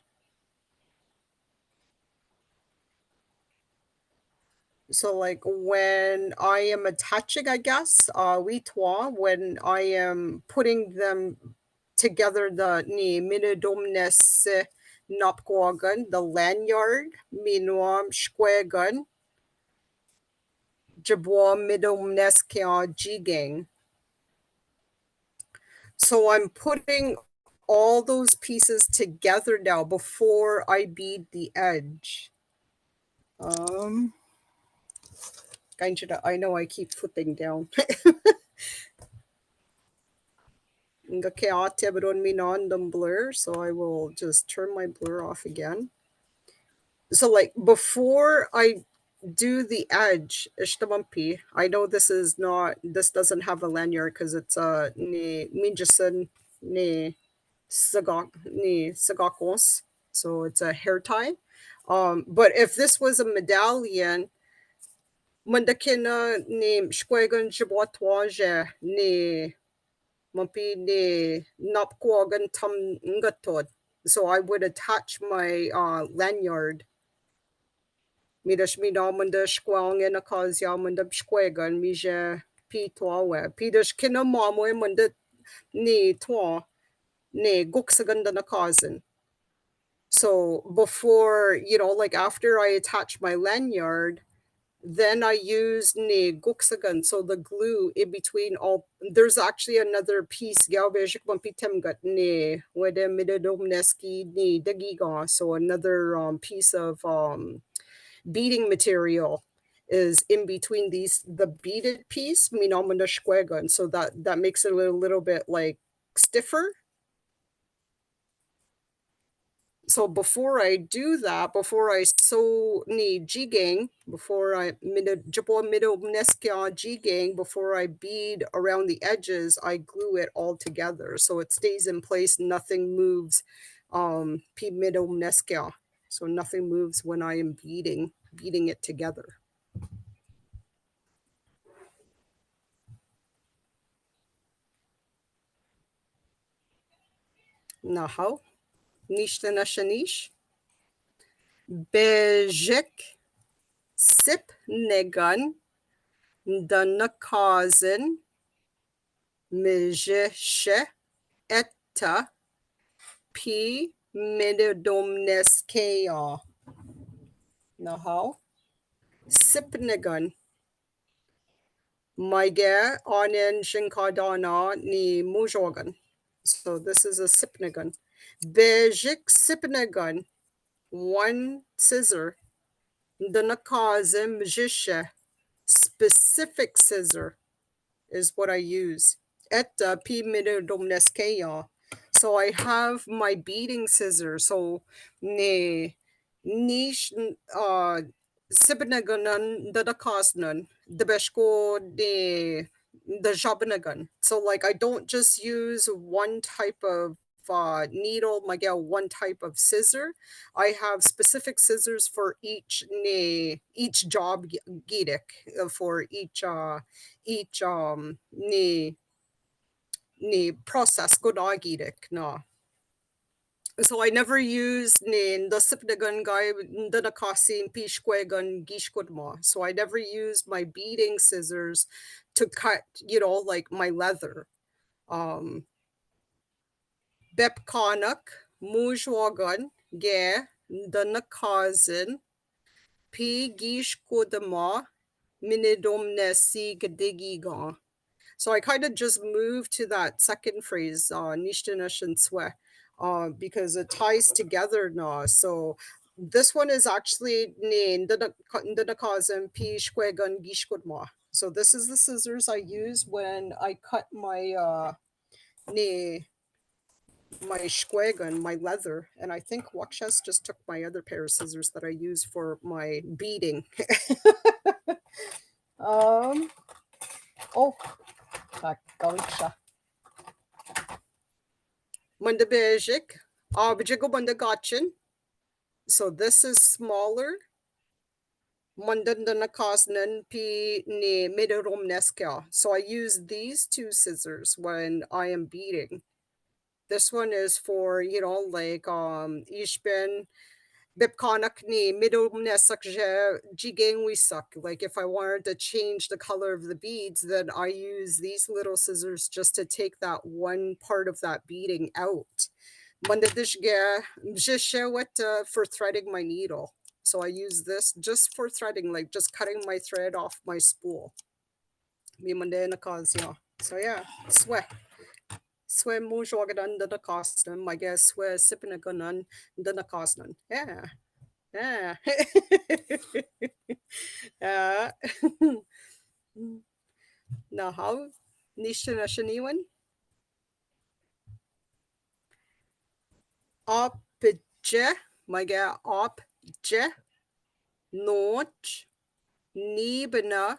So like when I am attaching, I guess, we twa, when I am putting them together, the ni minidomnes napkwagan, the lanyard, minuam shkwegan, jabwa midomnes kya jigang. So I'm putting all those pieces together now before I bead the edge. I know I keep flipping down. Blur, so I will just turn my blur off again. So like before I do the edge, I know this doesn't have a lanyard because it's ni minjasan ni sagakos, so it's a hair tie. But if this was a medallion, mandakina ni shkwegan jibwatwaje ni Mampi ni napkwagan tam ngatod. So I would attach my lanyard. Midash minamanda shkwang en akazya manda shkwegan mija pitwawe. Pidash kina mamwe manda ni twa ni guksaganda nakazan. So before, like after I attach my lanyard, then I use ne guksagan, so the glue in between all. There's actually another piece galbejik mampitemgat ne wede midadomneski ni dagiga. So another piece of beading material is in between the beaded piece minomanda shkwegan, so that makes it a little bit like stiffer. So before I do that, before I sew ni jigang, before I jigang, before I bead around the edges, I glue it all together so it stays in place. Nothing moves. So nothing moves when I am beading it together. Now how? Nishtana shanish. Bejik sip negan danakazen mejeshe etta p midodomneskea. Now how? Sipnegan. Maige onen shinkadana ni mujogan. So this is a sipnegan. Bejik sipnegan. One scissor. Danakazem jishe. Specific scissor is what I use. Etta p midodomneskea. So I have my beading scissors. So ne niche sibnaganan dadakasnan debeshko de the jabnagan. So like I don't just use one type of needle, one type of scissor. I have specific scissors for each job gidik, for each process godagidik na. So I never use the sipnagan guy danakasin pishkwegan gishkudma. So I never use my beading scissors to cut, like my leather. Bepkanak mujwagan ge danakazin p gishkudma minidomnesi gadigiga. So I kind of just moved to that second phrase, nishtananswe, because it ties together now. So this one is actually so this is the scissors I use when I cut my my shkwegan, my leather. And I think Wakshes just took my other pair of scissors that I use for my beading. Oh, Mandabejik, Abajigo Bandagachin. So this is smaller. Mandandanakasnan P ne Midoromneska. So I use these two scissors when I am beading. This one is for, like Ishben Bipkanak ni Midoromnesak Jigeng Wisak. Like if I wanted to change the color of the beads, then I use these little scissors just to take that one part of that beading out. For threading my needle. So I use this just for threading, like just cutting my thread off my spool. So yeah, sweat. Swe mujwagadan the costan, I guess swe sipinagunan the costan. Yeah. Yeah. Yeah. Now how? Nishana shaniwan? Opje, my ga opje, noch, nibana,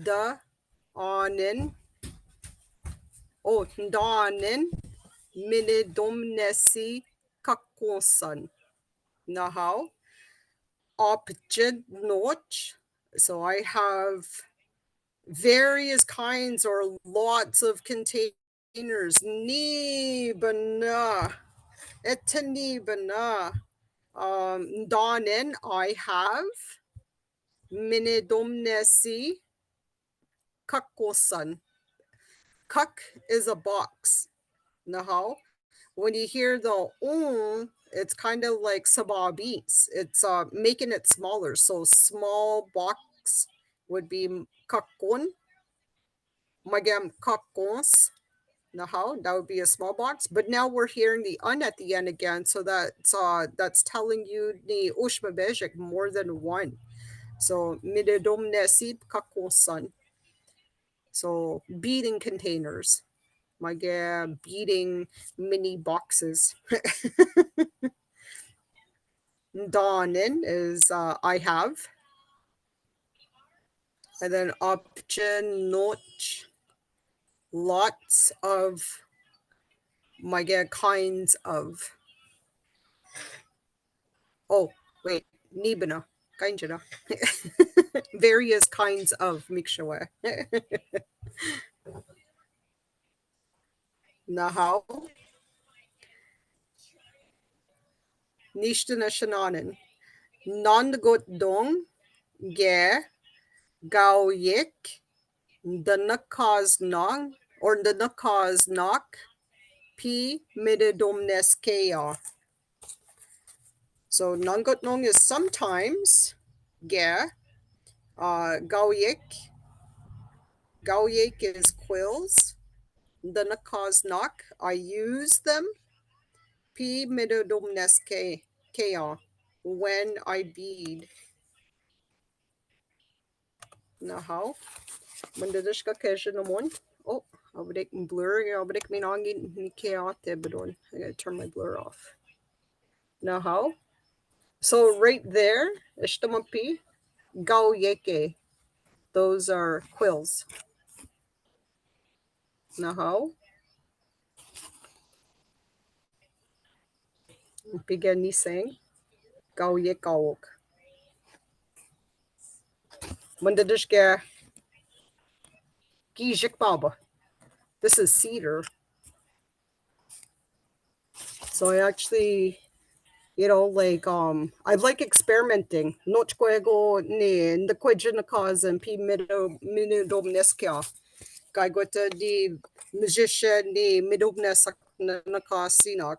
da, onin, oh, danin, minidomnesi, kakonsan. Now how? Opje noch. So I have various kinds or lots of containers. Nibana, etanibana. Danin, I have. Minidomnesi, kakosan. Kak is a box. Now, when you hear the it's kind of like sabah beans. It's making it smaller. So small box would be kakon. Magam kakons. Now that would be a small box. But now we're hearing the un at the end again. So that's telling you the ushmabejik more than one. So minidomnesi kakosan. So beading containers. My beading mini boxes. Danin is I have. And then option notch. Lots of my kinds of. Oh, wait. Nibana. Kainjana. Various kinds of mixture. Nahau. Nishtana shananen. Nongot dong. Ge. Gao yik. The nakaz nong. Or the nakaz nok. P. Mididomneskea. So nongot nong is sometimes. Ge. Gaoyik. Gaoyik is quills. The nakaz nok. I use them. P. Mididomneskea. When I bead. Now how? Mandadishka keshanamon. Oh, I'll break blur. I'll break me nongin nikea. I gotta turn my blur off. Now how? So right there, ishtamapi, gao yeke. Those are quills. Now how? Begin ni saying gao yek gawok. Mandadishka gijik baba. This is cedar. So I actually, like I like experimenting. Nochquego ne the quejinakaz and p minudomneskia. Gaigota di magician ni midobnesak nakasinak.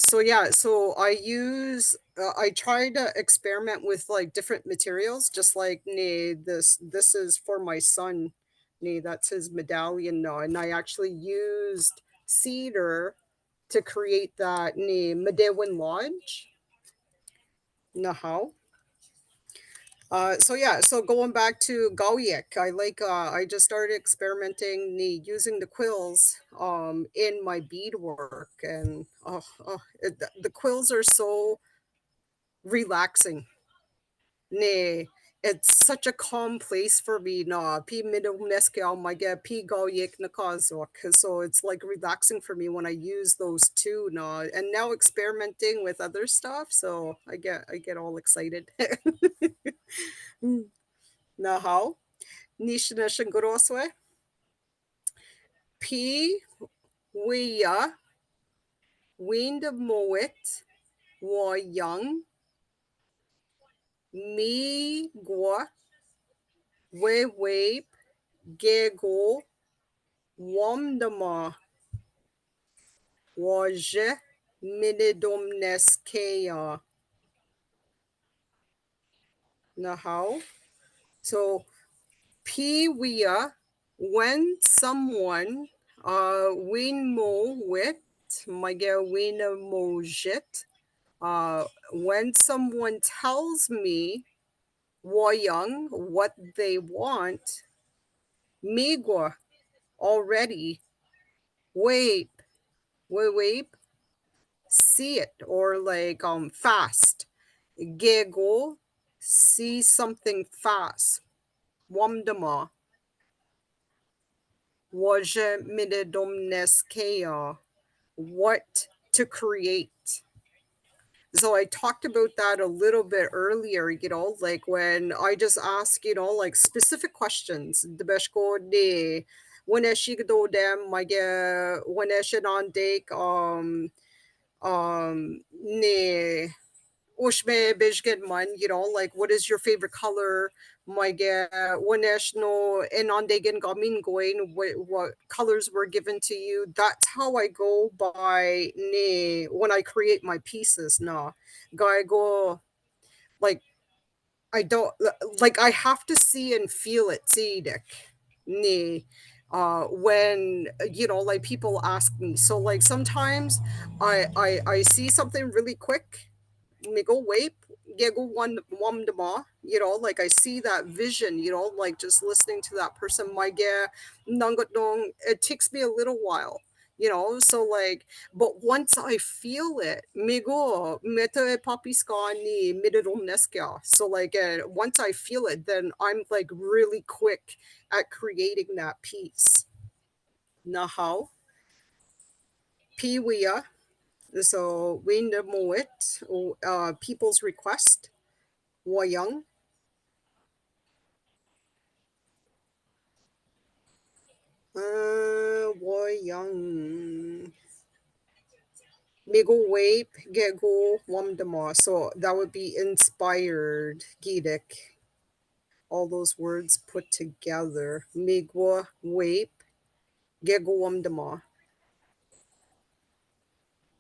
So yeah, so I try to experiment with like different materials, just like this is for my son. That's his medallion now, and I actually used cedar to create that Medewin Lodge. Nahau. So yeah, so going back to Gaoyek, I just started experimenting using the quills in my beadwork, and the quills are so relaxing. It's such a calm place for me na pi midomneske my pi Gaoyek na kazok. So it's like relaxing for me when I use those two na, and now experimenting with other stuff, so I get all excited. Na how? Nishna Shangoroswe. P. Wea. Wind of Moet. Wa Young. Me Gwa. We Wape. Gego. Wamdama. Waje. Minidomneskea. Na how? So P. Wea. When someone Win mo wit, maga win mo jit. When someone tells me young what they want, migwa already wait, wait, see it, or like fast. Gego, see something fast. Wamdama. Waje minedomneskea. What to create. So I talked about that a little bit earlier, like when I just ask, like specific questions. Debeshko de when do dem my when on dek ne Ushme Bijgedman, like what is your favorite color? My no and on Degan Gamin going, what colors were given to you? That's how I go by ne when I create my pieces. Nah. Guy go like I don't like I have to see and feel it, see ne when like people ask me. So like sometimes I see something really quick Miguel Wape, Gego Wamdama, like I see that vision, like just listening to that person, my Nangatong, it takes me a little while, so like, but once I feel it, Migo, Meta Papiskani, Mididom so like, once I feel it, then I'm like really quick at creating that piece. Nahau, Piwia, so Winda Moet, People's Request, Woyang, Woyang, Migo Wape, Gego, Wamdama. So that would be inspired, Gidik. All those words put together. Migwa Wape, Gego Wamdama.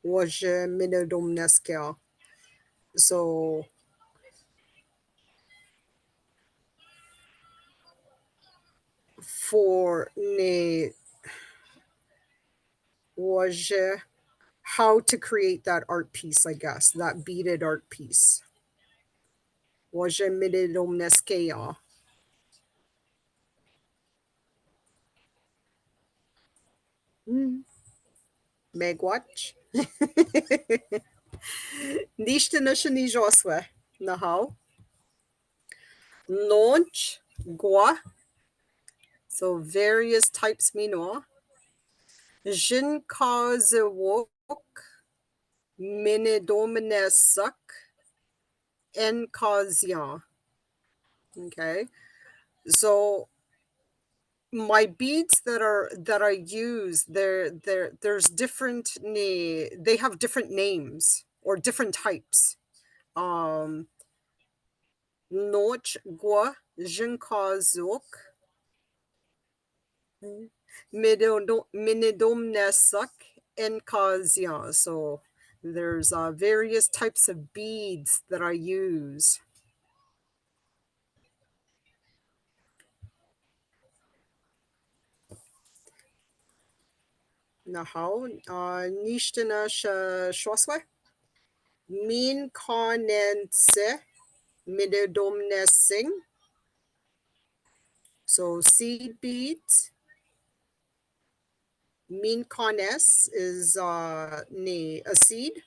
Waje Minodom Neskel. So for ne waje how to create that art piece, I guess, that beaded art piece. Waje Minodom Neskel. Megwatch. Niște nășăni josue. Nahau. Launch. Gua. So various types minoa. Jin kazewok. Minidominesuck. En kazian. Okay. So my beads that I use, there's different they have different names or different types. Noch Gua Jinkazuk Minidomnesak Enkazian. So there's various types of beads that I use. Nahau Nishtana Shoswe Min Konense Minidomnesing. So seed beads. Min Kones is a seed.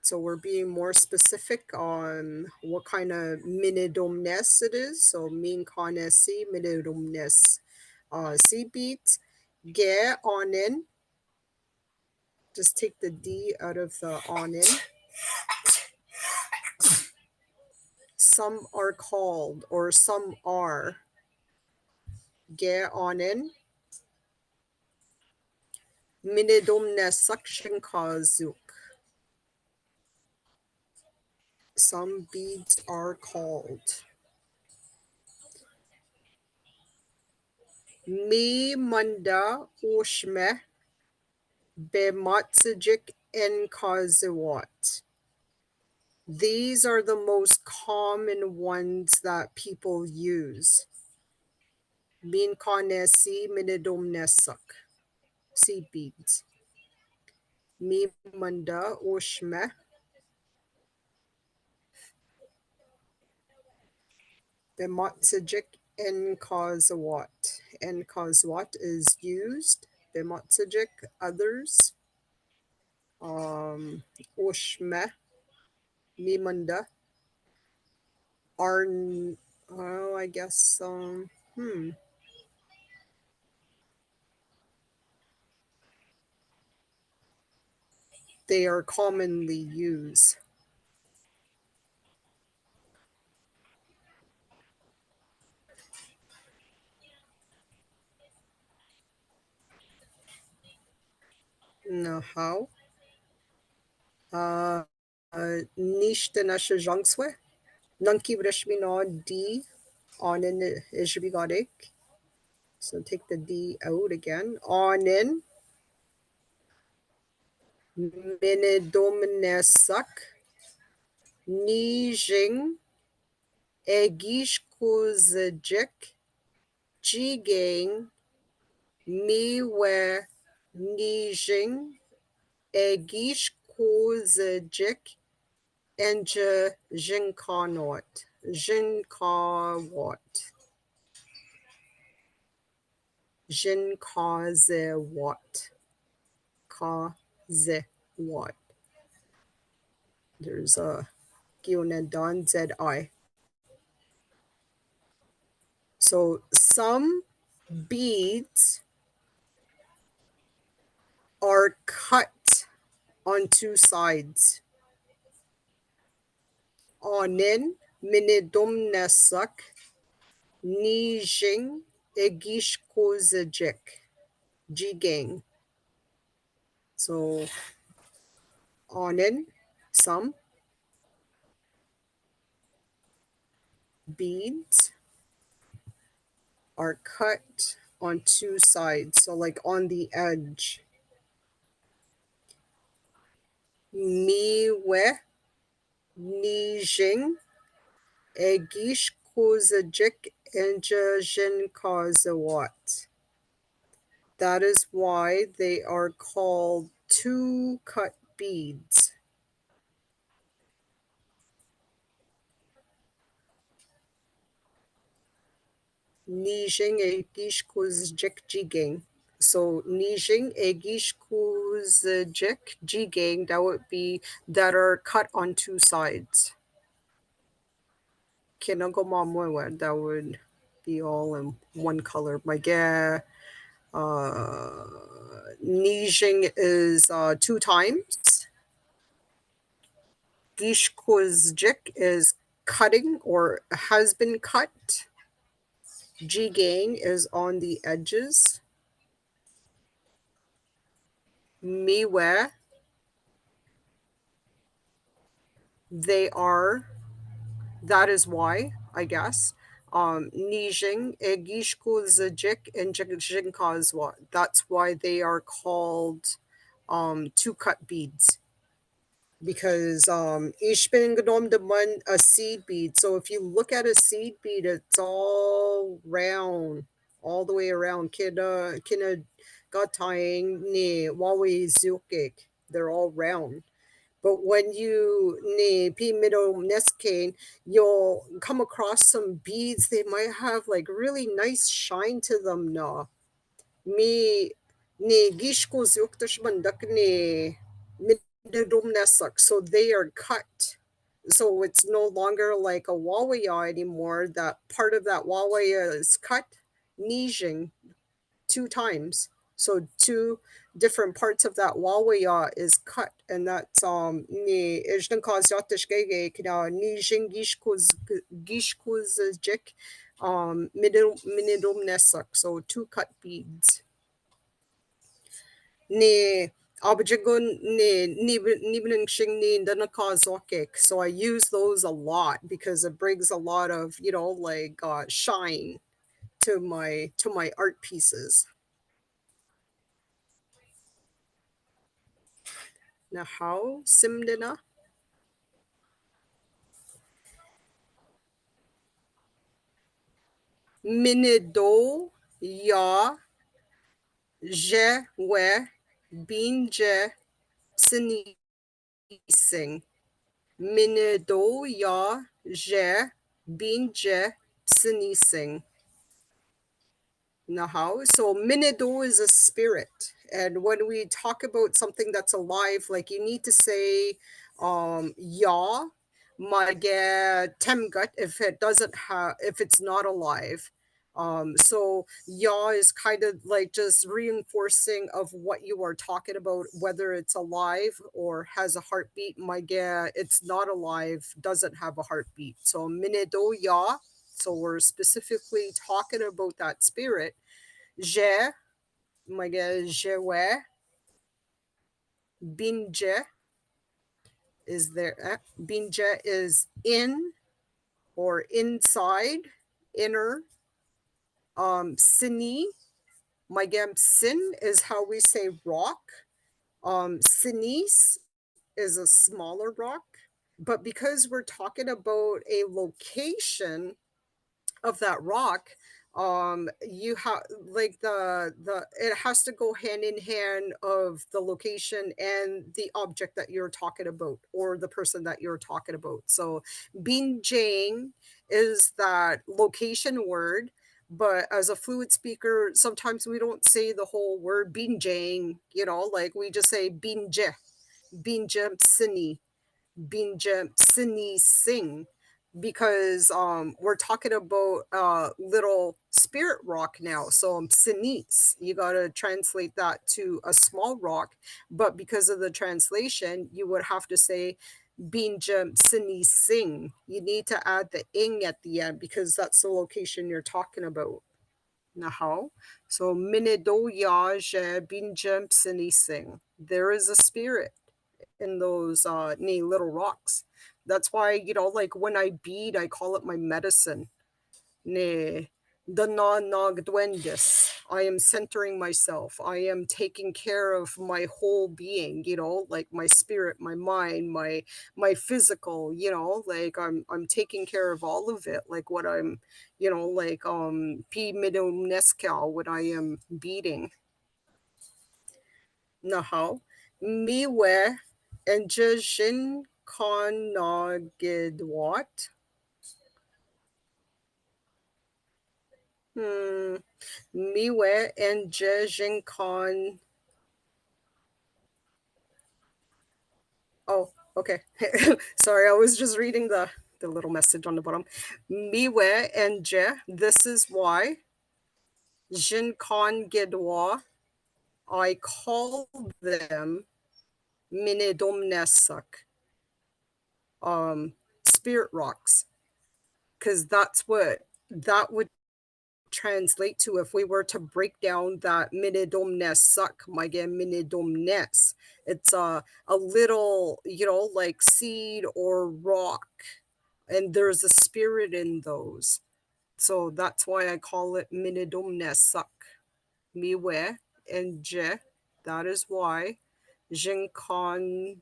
So we're being more specific on what kind of minidomnes it is. So min kanesi minidomnes seed beads. Ge onin. Just take the D out of the onin. Some are called or some are. Ge onin. Minidomnes suction kazuk. Some beads are called. Mi manda ushme bematsajik enkaziwat. These are the most common ones that people use. Min kanesi minidomnesak. seed beads. Mi manda ushme. Bematsajik en kazawat. En kazawat is used. Bematsajik, others. Ushme, mimanda. Are, oh, I guess, they are commonly used. No, how? Nishta nasha jangswe. Nanki brashmina D on in ishbigadik. So take the D out again. On in. Minidomnesak. Nijing. Egishkuzajik. Jigang. Miwe. Nijing. Egishkuzajik. Enja Jinkanot. Jinkawat. Jinkazewat. Kazewat. There's a Gyonedan ZI. So some beads are cut on two sides. Onin minidumnesak nijing egishkozajik jigang. So onin, some beads are cut on two sides, so like on the edge. Miwe nijing egish kozajik enjajin kazawat. That is why they are called two cut beads. Nijing egish kozajik jiging. So nijing egish kozajik jiging, that would be that are cut on two sides. Kinagomamwewe, that would be all in one color. Maige, nijing is 2 times. Gishkozjik is cutting or has been cut. Jigang is on the edges. Miwe, they are, that is why, I guess. Nijing, Egishkozjik, and Jinkazwa. That's why they are called two cut beads. Because Ishbin Gnom Daman, a seed bead. So if you look at a seed bead, it's all round, all the way around. Kina Gataying ni Wawi Zukik. They're all round. But when you ni P middle neskane, you'll come across some beads. They might have like really nice shine to them na. Mi ni gishko zukdashmandak ni so they are cut. So it's no longer like a wawaya anymore. That part of that wawaya is cut, nijing 2 times. So 2 different parts of that wawaya is cut, and that's ni ijdan kazyatishgege kina nijing gishkuzjik minidum nesak. So 2 cut beads. Ni Abajagun ni shing ni danakazokik. So I use those a lot because it brings a lot of, you know, like shine to my art pieces. Now how simdina? Minido ya je we binje sinising. Minido ya je binje sinising. Nahau. So minido is a spirit. And when we talk about something that's alive, like you need to say ya mage temgut if it doesn't have, if it's not alive. So ya is kind of like just reinforcing of what you are talking about, whether it's alive or has a heartbeat. Mage, it's not alive, doesn't have a heartbeat. So minido ya. So we're specifically talking about that spirit. Je, mage jewe, binje is there. Binje is in or inside, inner. Sini, mage sin is how we say rock. Sinis is a smaller rock. But because we're talking about a location of that rock, you have like the it has to go hand in hand of the location and the object that you're talking about or the person that you're talking about. So binjang is that location word, but as a fluid speaker sometimes we don't say the whole word binjang, you know, like we just say binje, binje sini, binje sini sing, because we're talking about little spirit rock now. So sinis, you got to translate that to a small rock, but because of the translation you would have to say binja sini sing. You need to add the ing at the end because that's the location you're talking about. Nahau. So minido ya je binja sini sing. There is a spirit in those little rocks. That's why, you know, like when I bead, I call it my medicine. Ne the nog duendes. I am centering myself. I am taking care of my whole being, you know, like my spirit, my mind, my physical, you know, like I'm taking care of all of it. Like what I'm, you know, like P midumnescal, what I am beating. Nahau. Miwe and Jin Konogidwat. Miwe and Jin Kon. Oh, okay. Sorry, I was just reading the little message on the bottom. Miwe and Je, this is why. Jin Kon Gidwa, I call them Minidomnesak, spirit rocks, because that's what that would translate to if we were to break down that minidomnes suck mage minidomnes. It's a little, you know, like seed or rock, and there's a spirit in those. So that's why I call it minidomnes suck. Miwe and je, that is why. Jinkan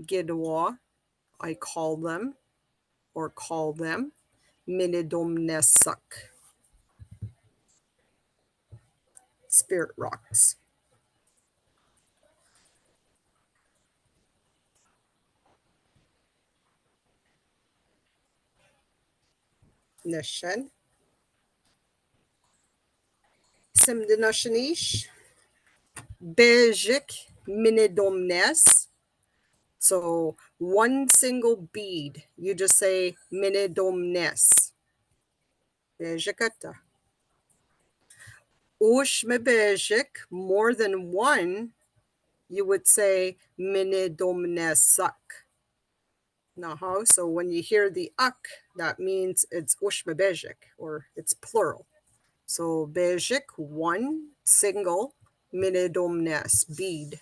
gidwa, I call them or call them minidomnes suck. Spirit rocks. Nishan. Simdinashanish. Bejik minidomnes. So one single bead, you just say minidomnes. Bejikata. Ushmebejik, more than one, you would say minidomnesak. Now, so when you hear the ak, that means it's ushmebejik, or it's plural. So bejik, one single minidomnes bead.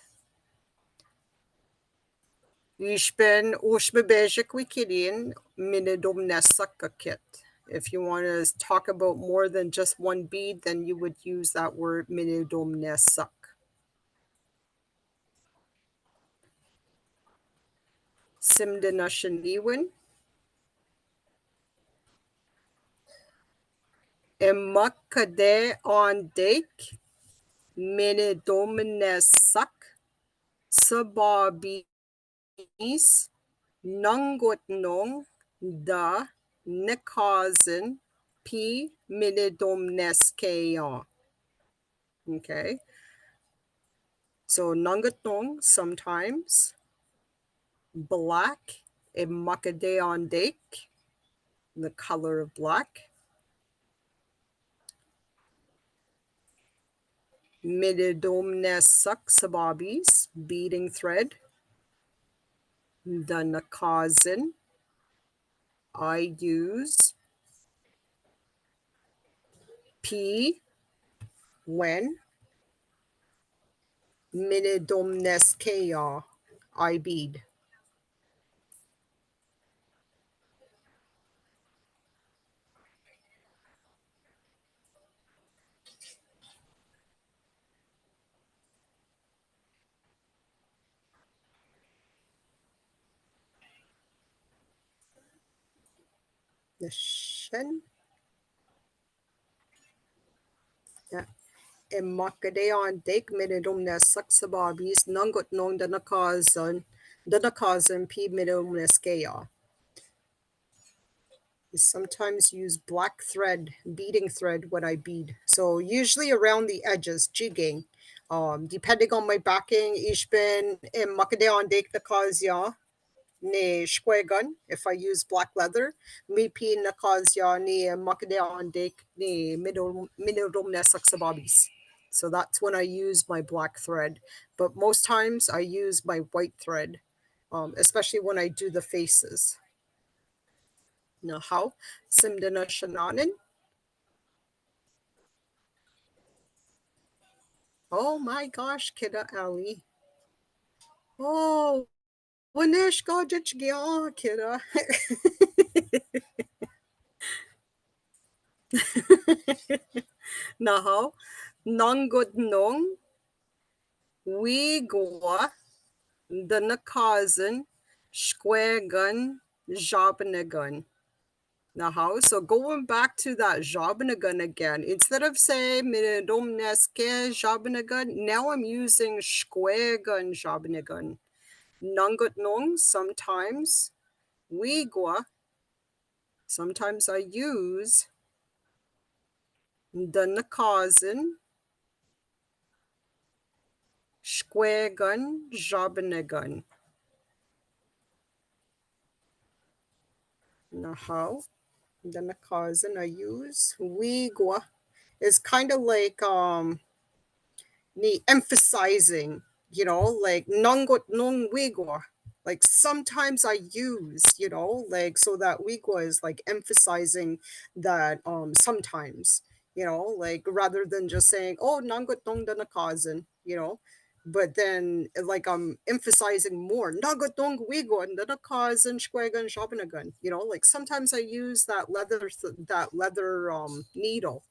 Ishben ushbebejik wikidin minidomnes sakakit. If you want to talk about more than just one bead, then you would use that word minidomnes sak. Simdanashaniwin. Emakade on dake. minidomnesak sababis nangotnong da nekazen p minidomneskeon. Okay. So nangatong sometimes, black, a makadeon dake, the color of black. Minidomnesak sababis, beading thread. The nakazin, I use. P, when. Minidomneskea, I bead. The shen. Yeah. Makadeon dek minidomnesak sababis nangot nong danakazan p minidomneskea. Sometimes use black thread, beading thread when I bead. So usually around the edges, jigging. Depending on my backing, ishbin makadeon dek nakazya ni shkwegan, if I use black leather, mi pi nakazya ni makadeon dek ni minidomnesak sababis. So that's when I use my black thread. But most times I use my white thread, especially when I do the faces. Now how? Simdana Shananan. Oh my gosh, Kida Ali. Oh, Winesh Gojich Gya Kida. Now, Nongud Nong, We Goa, the Nakazan, Shkwegun, Jobnagun. Now, so going back to that Jobnagun again, instead of saying Minidomneske Jobnagun, now I'm using Shkwegun Jobnagun. Nangut Nong, sometimes. Wigwa, sometimes I use the Nakazan, Shkwegun Jobnagun. Now, the Nakazan I use. Wigwa is kind of like emphasizing, like nangot nong wigwa. Like sometimes I use, like so that wigwa is like emphasizing that sometimes, like rather than just saying, oh nangot nong da nakazan, but then like I'm emphasizing more nangot nong wigwa and da nakazan shkwegan shopinagan, like sometimes I use that leather needle.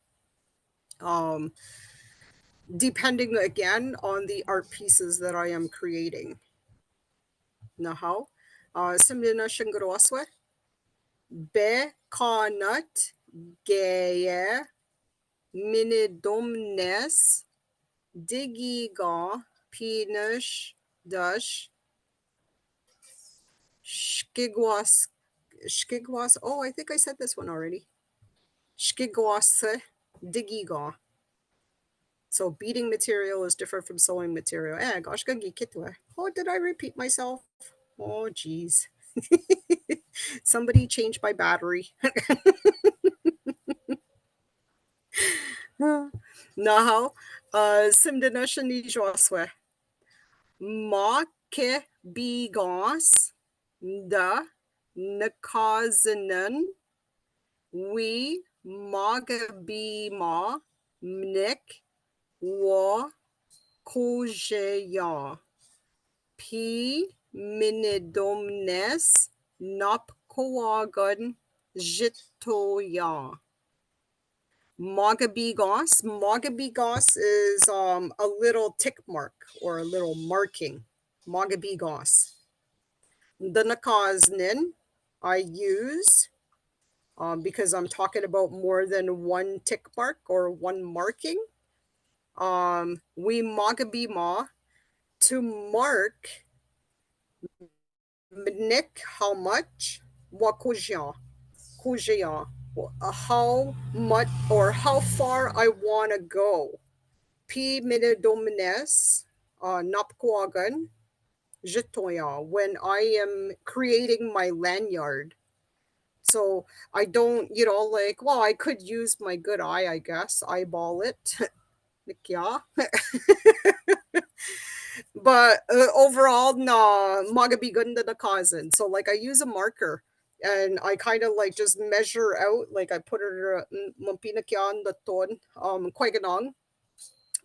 Depending again on the art pieces that I am creating. Now, Simlina Shingaroswe, Be Kanat Geye Minidomnes Digiga Pinish Dash Shkigwas. Oh, I think I said this one already. Shkigwase Digiga. So beading material is different from sewing material. Gosh, oh, did I repeat myself? Oh, geez. Somebody changed my battery. Now, Simdana Shanijoswe. Ma ke bigans da nakazanan we magabima mnik wa kojeya. P minidomnes napkoagan jitoya. Magabigos. Magabigos is a little tick mark or a little marking. Magabigos. The nakaznin I use because I'm talking about more than one tick mark or one marking. we magabima to mark Nick how much wakujian kujian how much or how far I want to go. P minidomines napquagan jitoya when I am creating my lanyard. So I don't, like, well, I could use my good eye, I guess, eyeball it. Yeah. But overall, na magabiganda na cousin. So like I use a marker and I kind of like just measure out, like I put it mampinakyan the ton quaganong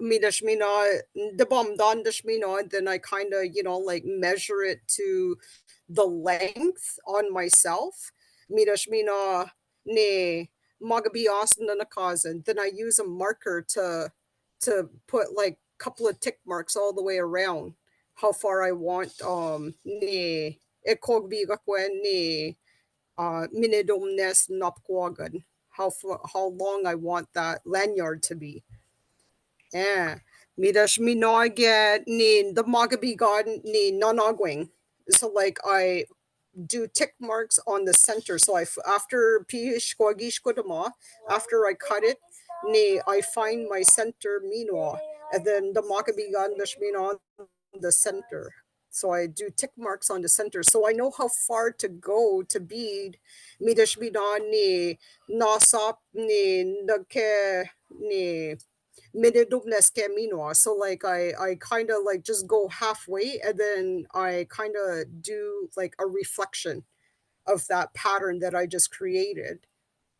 midashmina the bomb don dashmina, then I kind of like measure it to the length on myself. Midashmina ne magabias na cousin. Then I use a marker to put like a couple of tick marks all the way around how far I want ni ekogbiga kwen ni minidomnes napkwagan, how long I want that lanyard to be. Yeah. Midash minoget ni the magabi garden ni nonagwing. So like I do tick marks on the center. So after after I cut it, I find my center minwa, and then the makabi on the center. So I do tick marks on the center, so I know how far to go to bead. Midash ni nasap ni nake ni minidubnes minwa. So like I kind of like just go halfway, and then I kind of do like a reflection of that pattern that I just created.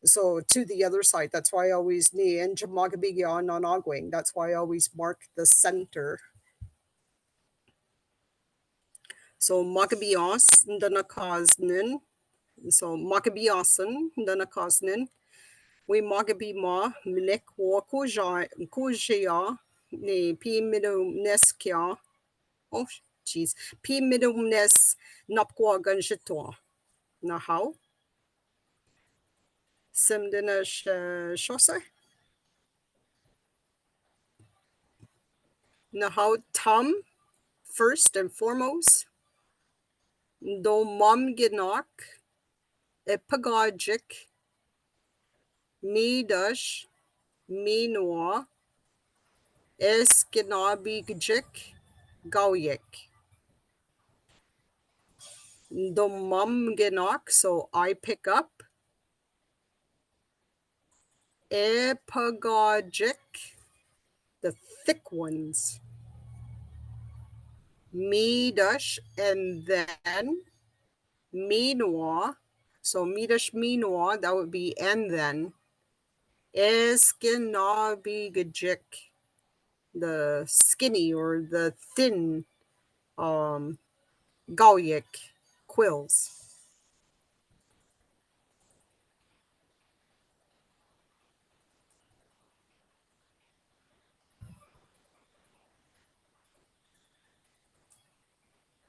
So to the other side, that's why I always ni and jamagabigya non agwing. That's why I always mark the center. So makabios ndanakaznin. So makabiasan ndanakaznin. We magabima minek wa kujaya ni pi minumneskya. Oh, jeez. Pi minumnes napkwa ganjitwa. Na how? Simdina shose? Na how tam, first and foremost, do mom ginak, epagogic, midash, minwa, eskinabigik, gawyik. Do mom ginak, so I pick up. Epagogic, the thick ones. Midash, and then minwa. So midash minwa, that would be and then. Eskinabigik, the skinny or the thin gawyik quills.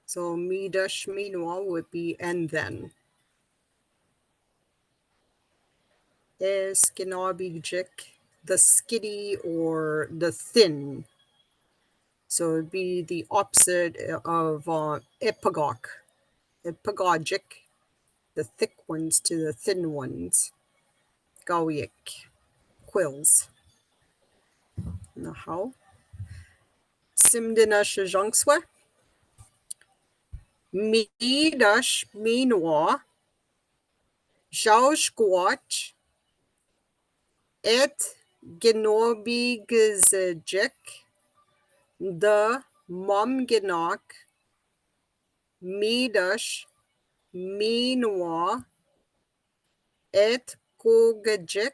So midash minwa would be and then. Eskinabigik, the skinny or the thin. So it'd be the opposite of epagog. Epagogic, the thick ones to the thin ones. Gawyik, quills. Now how? Simdina shajangswa. Midash minwa. Jaushquatch. Et genorbigizik. The momgenok. Midash minwa. Et kogajik.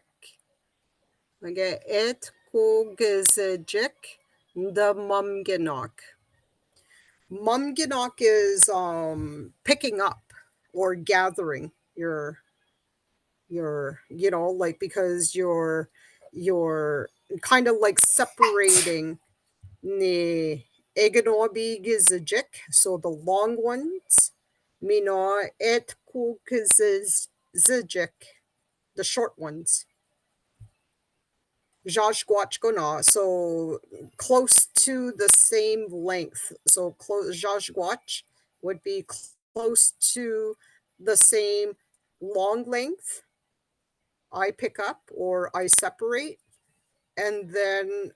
Okay, et kogajik. The momgenok. Mumginok is picking up or gathering your like, because you're kind of like separating the eganobigizik, so the long ones, mino et kukizizik, the short ones. Zhashguachgona, so close to the same length. So close Zhashguach would be close to the same long length I pick up or I separate, and then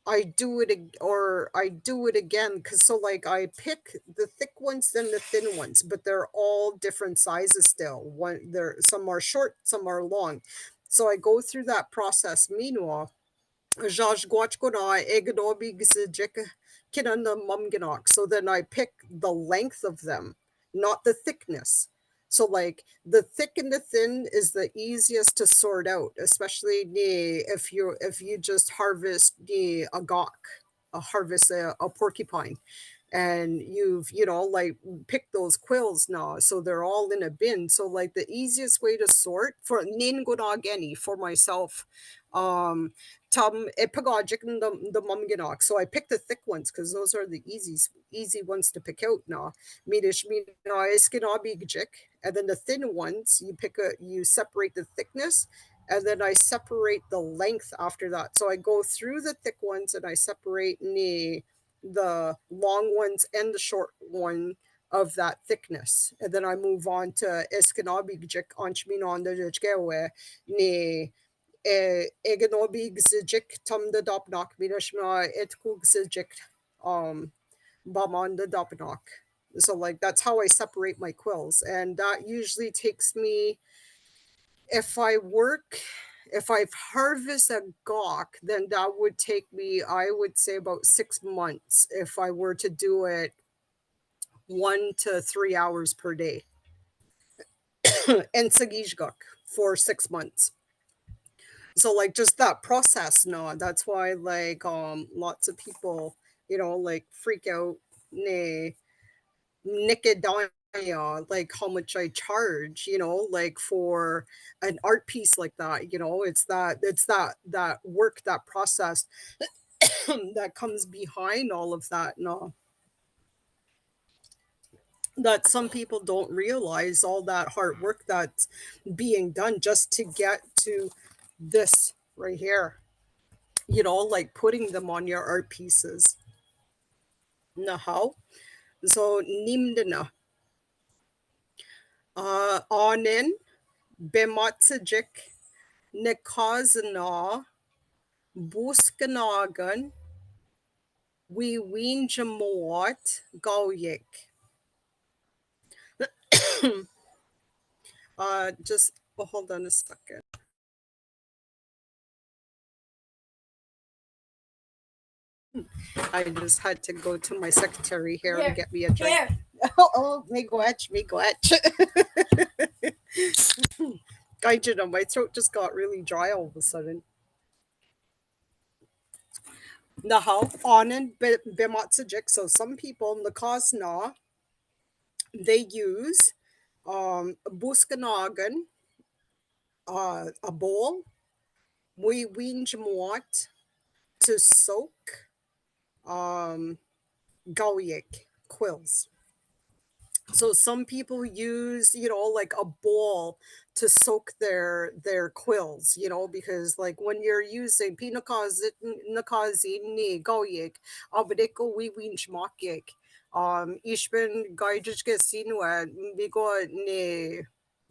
I do it again, because so like I pick the thick ones then the thin ones, but they're all different sizes still. One there some are short, some are long. So I go through that process. Meanwhile, so then I pick the length of them, not the thickness. So like the thick and the thin is the easiest to sort out, especially if you just harvest a gawk, harvest a porcupine, and you've like picked those quills now, so they're all in a bin. So like the easiest way to sort for ningodageni for myself, tum epigogic the mumginok. So I picked the thick ones because those are the easy ones to pick out now. Midish and then the thin ones you separate the thickness, and then I separate the length after that. So I go through the thick ones and I separate the long ones and the short one of that thickness. And then I move on to Eskanabijik Anchminondajkewe ni Eganobigzijik Tum the Dopnok Minashma Etkugzijik Bamon the Dopnok. So like that's how I separate my quills. And that usually takes me, if I harvest a gawk, then that would take me, I would say, about 6 months if I were to do it 1 to 3 hours per day. And sagijguk for 6 months. So like just that process, no, that's why like lots of people, like freak out, Nikodaya, like how much I charge, like for an art piece like that, it's that work, that process that comes behind all of that. No, that some people don't realize all that hard work that's being done just to get to this right here, like putting them on your art pieces. How? So nimdana. Onin Bematsajik Nikazana Buskanagan We Winjamot Goyik. Just hold on a second. I just had to go to my secretary here and get me a drink. Oh, me gwetch. My throat just got really dry all of a sudden. Nahal onen bematsajik. So some people in the Kosna, they use buskanagan, a bowl, we winjamot to soak gawyik quills. So some people use, like a bowl to soak their quills, because like when you're using pinakazi ni goyik, abadeko we winch makik, ishben gaijike sinua bigo ni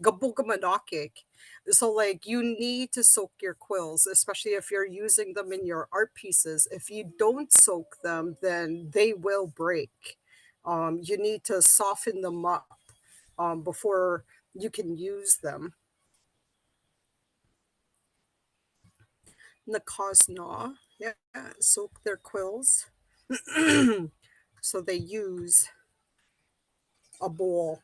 gabukamanakik. So like you need to soak your quills, especially if you're using them in your art pieces. If you don't soak them, then they will break. You need to soften them up before you can use them. Nakazna, yeah, soak their quills. So they use a bowl.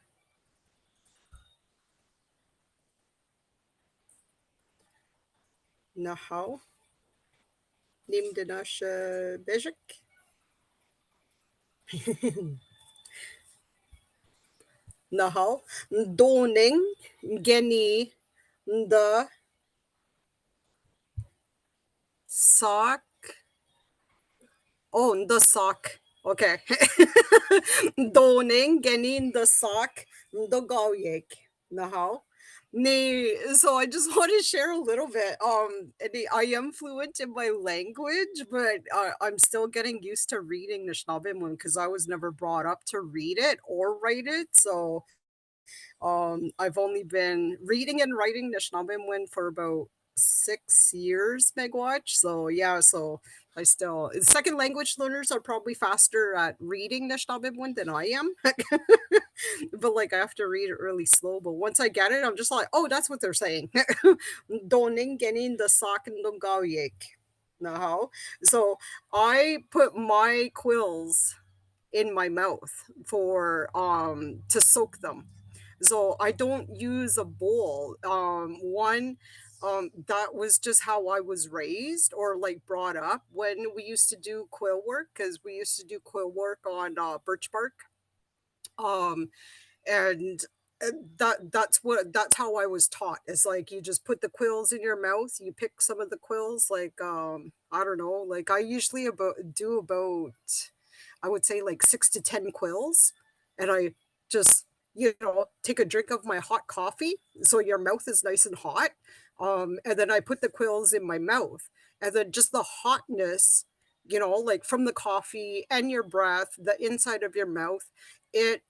Nahau. Nimdanash Bejik. Nahal. Doning Geni the sock. Oh, the sock. Okay. Doning Genin the sock the goyek. Nahal. So I just want to share a little bit. I am fluent in my language, but I'm still getting used to reading Nishnabemwin because I was never brought up to read it or write it. So I've only been reading and writing Nishnabemwin for about 6 years, Megwatch. So yeah, so I still second language learners are probably faster at reading Nishnabemwin than I am. But like I have to read it really slow. But once I get it, I'm just like, oh, that's what they're saying. Doning getting the sock and dongawyek. Now, so I put my quills in my mouth for to soak them. So I don't use a bowl. That was just how I was raised or like brought up when we used to do quill work because we used to do quill work on birch bark. Um, and that's how I was taught. It's like you just put the quills in your mouth. You pick some of the quills, like I don't know, like I usually about I would say like 6 to 10 quills, and I just take a drink of my hot coffee, so your mouth is nice and hot. And then I put the quills in my mouth, and then just the hotness, like from the coffee and your breath, the inside of your mouth, it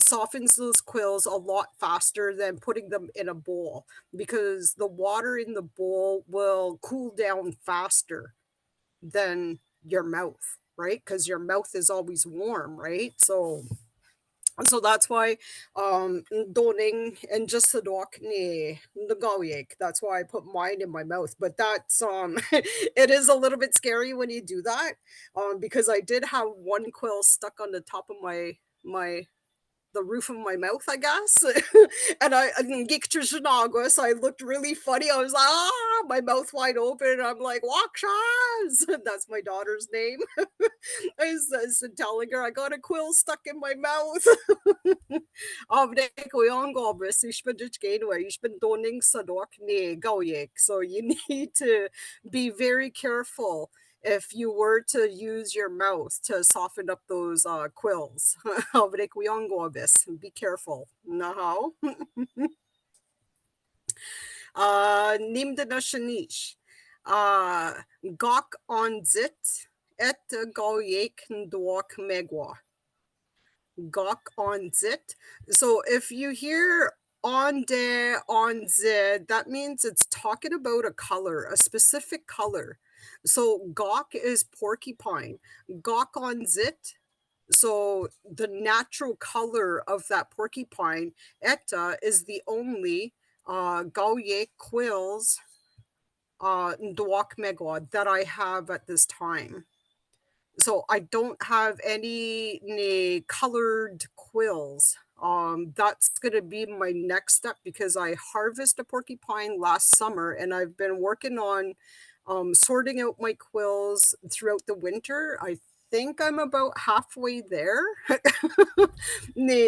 softens those quills a lot faster than putting them in a bowl because the water in the bowl will cool down faster than your mouth, right? Because your mouth is always warm, right? So that's why doning and just the dog ni that's why I put mine in my mouth. But that's it is a little bit scary when you do that. Because I did have one quill stuck on the top of my the roof of my mouth, I guess. And so I looked really funny. I was like, my mouth wide open. I'm like, Wakshas. That's my daughter's name. I was telling her I got a quill stuck in my mouth. So you need to be very careful if you were to use your mouth to soften up those quills. Be careful. Nahaw. Nimde na shanish. Gok on zit et goyek ndwok megwa. Gok on zit. So if you hear on de on zid, that means it's talking about a color, a specific color. So gok is porcupine. Gok on zit. So the natural color of that porcupine, etta, is the only Gaoye quills Ndwak Megwa that I have at this time. So I don't have any colored quills. That's gonna be my next step because I harvested a porcupine last summer and I've been working on sorting out my quills throughout the winter. I think I'm about halfway there,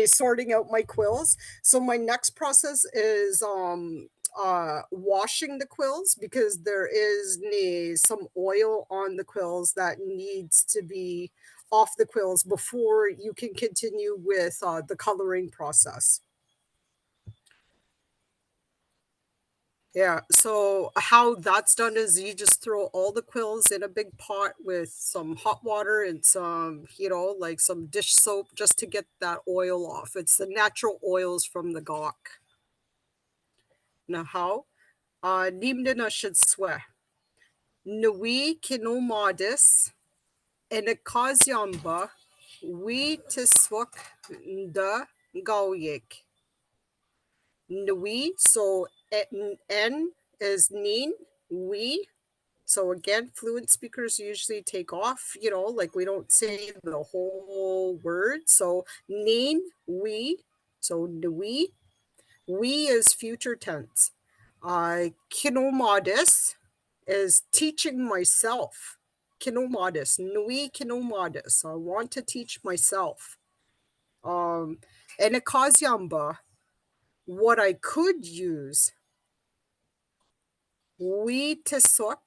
sorting out my quills. So my next process is washing the quills because there is some oil on the quills that needs to be off the quills before you can continue with the coloring process. Yeah, so how that's done is you just throw all the quills in a big pot with some hot water and some, like some dish soap just to get that oil off. It's the natural oils from the gawk. Now how? Nimde na should swe. Nui kinomadis and a kazyamba we tiswak nda gawyik. Nui, so N is neen, we. So again, fluent speakers usually take off, like we don't say the whole word. So neen, we. So nui. We is future tense. Kinomadis is teaching myself. Kinomadis, nui kinomadis. I want to teach myself. And ekazyamba, what I could use, we tisuk,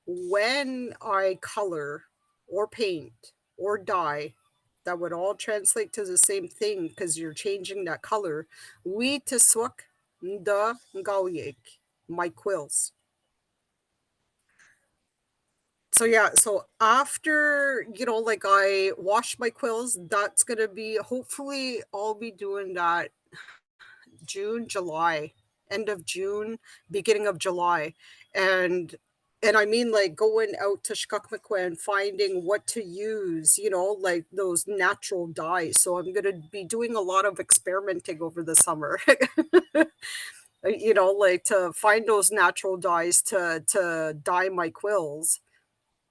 when I color or paint or dye, that would all translate to the same thing because you're changing that color. We tisuk the gawyek, my quills. So yeah, so after, like I wash my quills, that's gonna be, hopefully I'll be doing that June, July, end of June, beginning of July. And I mean, like going out to Shkakmakwe and finding what to use, like those natural dyes. So I'm going to be doing a lot of experimenting over the summer, like to find those natural dyes to dye my quills.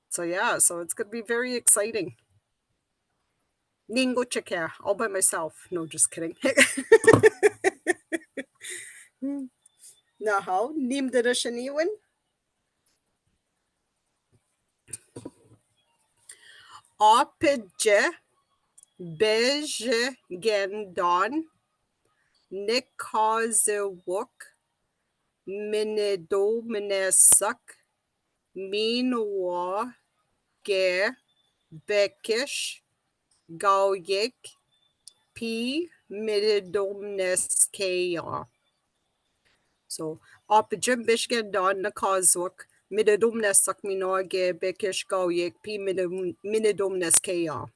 So yeah, so it's going to be very exciting. Ningo cheke, all by myself. No, just kidding. Nahaw, nim de shaniwan. Apje beje gendon nikazewuk minedo minesak minwa ge bekish gawyek p minedomneskaya. So apje beje gendon nikazewuk minedomnesak minwa ge bekish gawyek p minedomneskaya.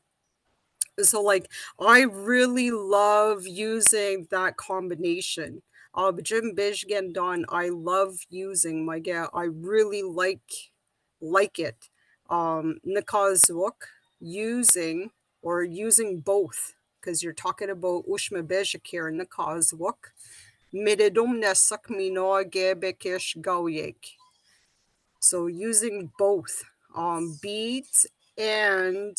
So like I really love using that combination of Jim Bish Gendon. I love using my get. I really like it. Nikazwuk using both, because you're talking about Ushma Bejakir Nikazwuk. Mididum nesak minoage bekish gawyek. So using both beads and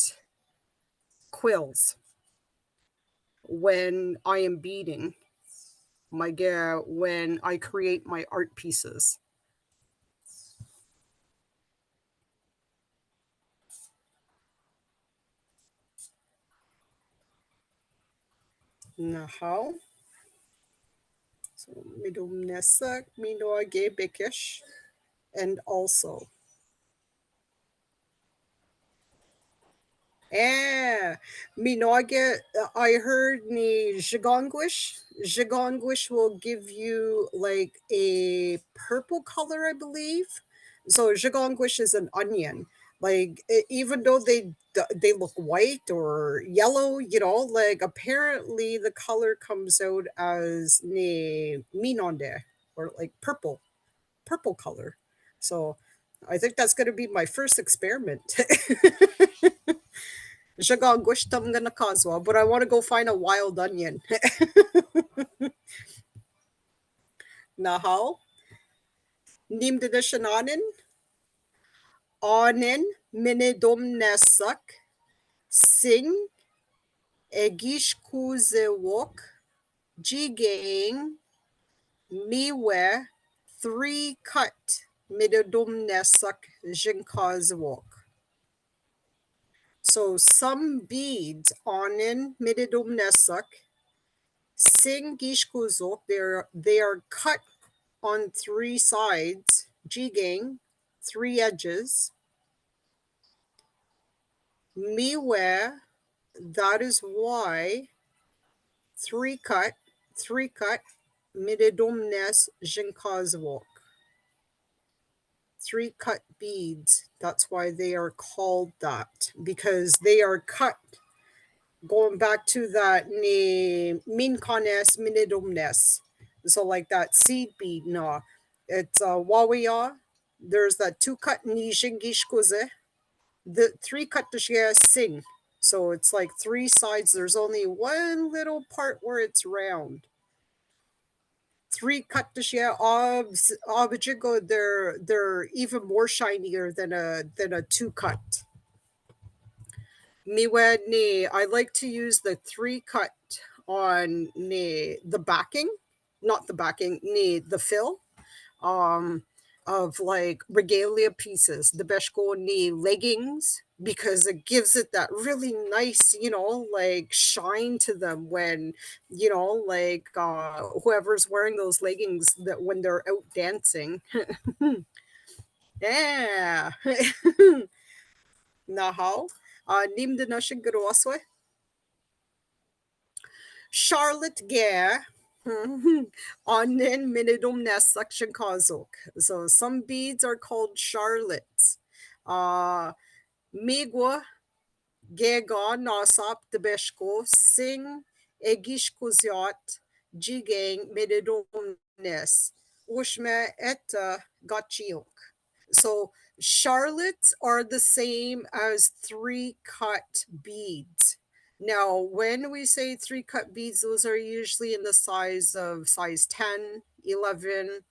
quills when I am beading my gear, when I create my art pieces. Now, so midum nesak minoage bekish, and also Minogue, I heard ni Jigonguish. Jigonguish will give you like a purple color, I believe. So Jigonguish is an onion. Like even though they look white or yellow, like apparently the color comes out as ni minonde, or like purple color. So I think that's going to be my first experiment. Jagagwishtam gonna Kazwa, but I want to go find a wild onion. Nahal. Nim de Shananin. Onin minidum nesak. Sing. Egish kuzewok. Jigang. Miwe. 3 cut. Mididum nesak. Jinkazwok. So some beads onin mididum nesak. Sing gishkuzok, they are cut on 3 sides, jigang, 3 edges. Miwe, that is why 3 cut, mididumnes jinkazwok. 3 cut beads, that's why they are called that, because they are cut. Going back to that ni minkanes minidumnes. So like that seed bead na. It's wawiya. There's that 2 cut ni jingishkuze. The 3 cut to sing. So it's like 3 sides. There's only 1 little part where it's round. 3 cut to share objigo, they're even more shinier than a 2 cut. Miwe ni, I like to use the 3 cut on ni the backing, not the backing, ni the fill of like regalia pieces, the beshko ni leggings, because it gives it that really nice, like shine to them when, like whoever's wearing those leggings, that when they're out dancing. Yeah. Nahal. Nim de nashin garoswe. Charlotte Gare, Anin minidum nes section kazok. So some beads are called charlottes. Migwa gega nasap debeshko sing egishkuziot jigang minidum nes ushme eta gachiok. So charlottes are the same as three cut beads. Now, when we say three cut beads, those are usually in the size of size 10, 11.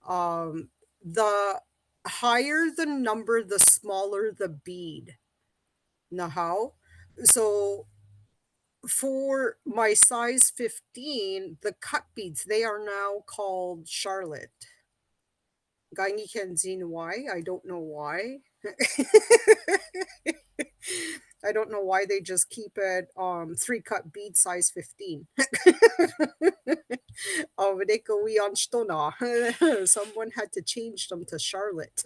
The higher the number, the smaller the bead. Now, how? So for my size 15, the cut beads, they are now called charlotte. Gangi Kenzin, why? I don't know why. I don't know why they just keep it three cut bead size 15. Someone had to change them to Charlotte.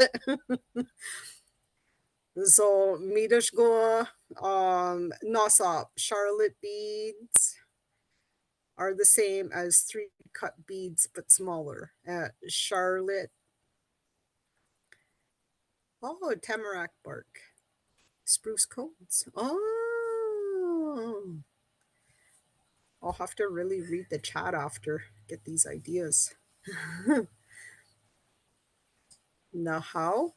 So Midash go Nasop Charlotte beads are the same as three cut beads but smaller. Charlotte. Oh, tamarack bark. Spruce cones. Oh. I'll have to really read the chat after, get these ideas. Now how?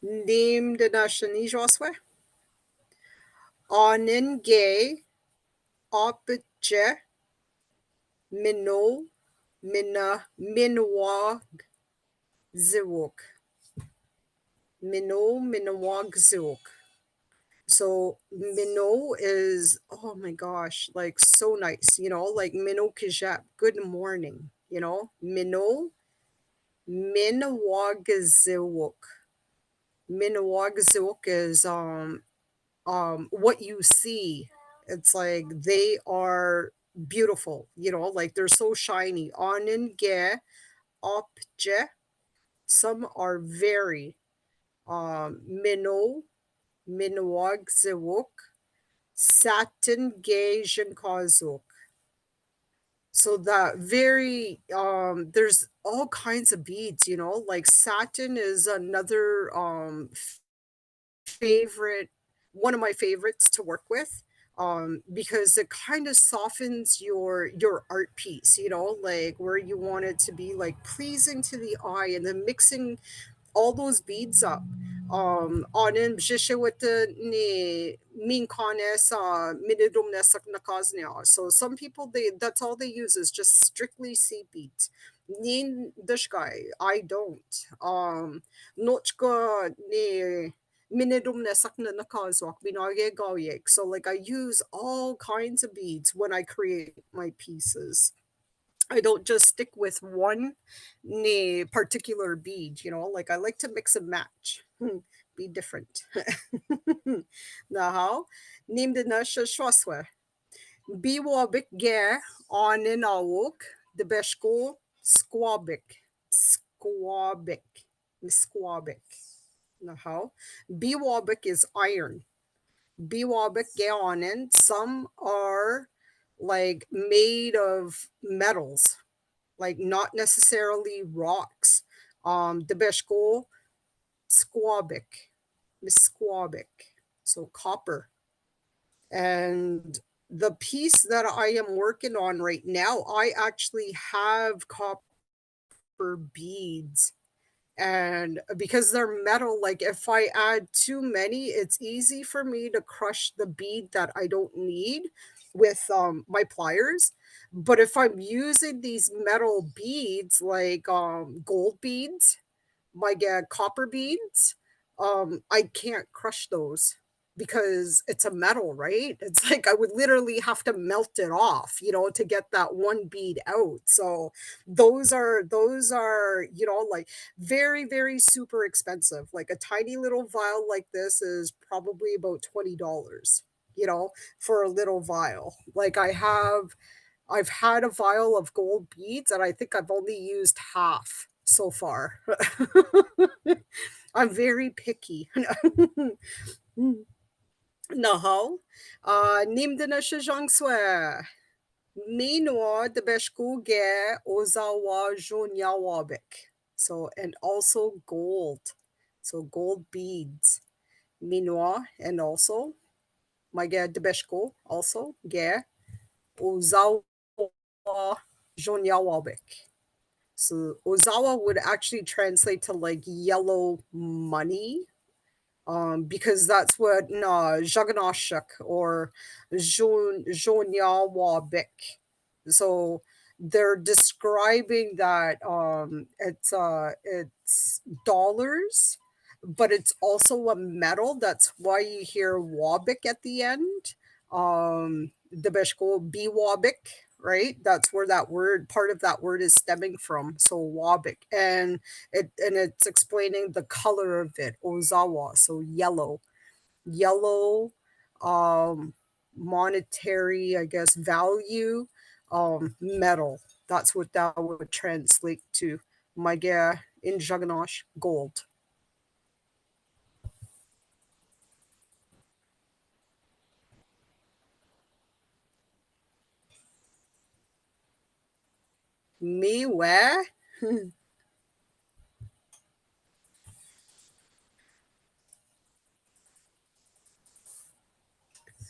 Named Nashani Joswe. Onin gay opje mino mina minwag ziwok. Mino minwag ziwok. So Minot is, oh my gosh, like so nice, like Minot Kijap, good morning, Minot Minawagazilwok. Minawagazilwok is what you see. It's like they are beautiful, like they're so shiny. Oninge opje, some are very Minot Minawagzilwok. Satin Gajin Kazuk. So that very there's all kinds of beads, like satin is another favorite, one of my favorites to work with, because it kind of softens your art piece, like where you want it to be like pleasing to the eye, and then mixing all those beads up. Anin bjishewata ni minkanes minidum nesak nakaznia. So some people, that's all they use is just strictly seed beads. Nin dishkai, I don't. Nochka ni minidum nesak nakazwak binage gawyek. So like I use all kinds of beads when I create my pieces. I don't just stick with one particular bead, like I like to mix and match. Be different. Now, named the Nasha Shwaswe. Be wabik ge on in awok, the beshko squabik. Squabik. Squabik. Now, be wabik is iron. Be wabik ge on in. Some are like made of metals, like not necessarily rocks. The beshko squabik, squabik, so copper. And the piece that I am working on right now, I actually have copper beads. And because they're metal, like if I add too many, it's easy for me to crush the bead that I don't need with my pliers. But if I'm using these metal beads, like gold beads, like copper beads, I can't crush those because it's a metal, right? It's like I would literally have to melt it off, to get that one bead out. So those are like very, very super expensive. Like a tiny little vial like this is probably about $20, for a little vial. Like I've had a vial of gold beads and I think I've only used half so far. I'm very picky. Naho. Nimdana Shajongswe. Minwa de Beshku ge Ozawa Jonyawabik. So, and also gold. So, gold beads. Minwa, and also, my ge de Beshku, also, ge Ozawa Jonyawabik. So, Ozawa would actually translate to like yellow money, because that's what Jaganoshak or Jonyawabik. So they're describing that it's dollars, but it's also a metal. That's why you hear Wabik at the end. The Beshko be Wabik, right? That's where that word, part of that word is stemming from. So Wabik. And it's explaining the color of it, Ozawa, so yellow, um monetary, I guess, value, metal. That's what that would translate to. Magia in Jaganosh, gold. Me where?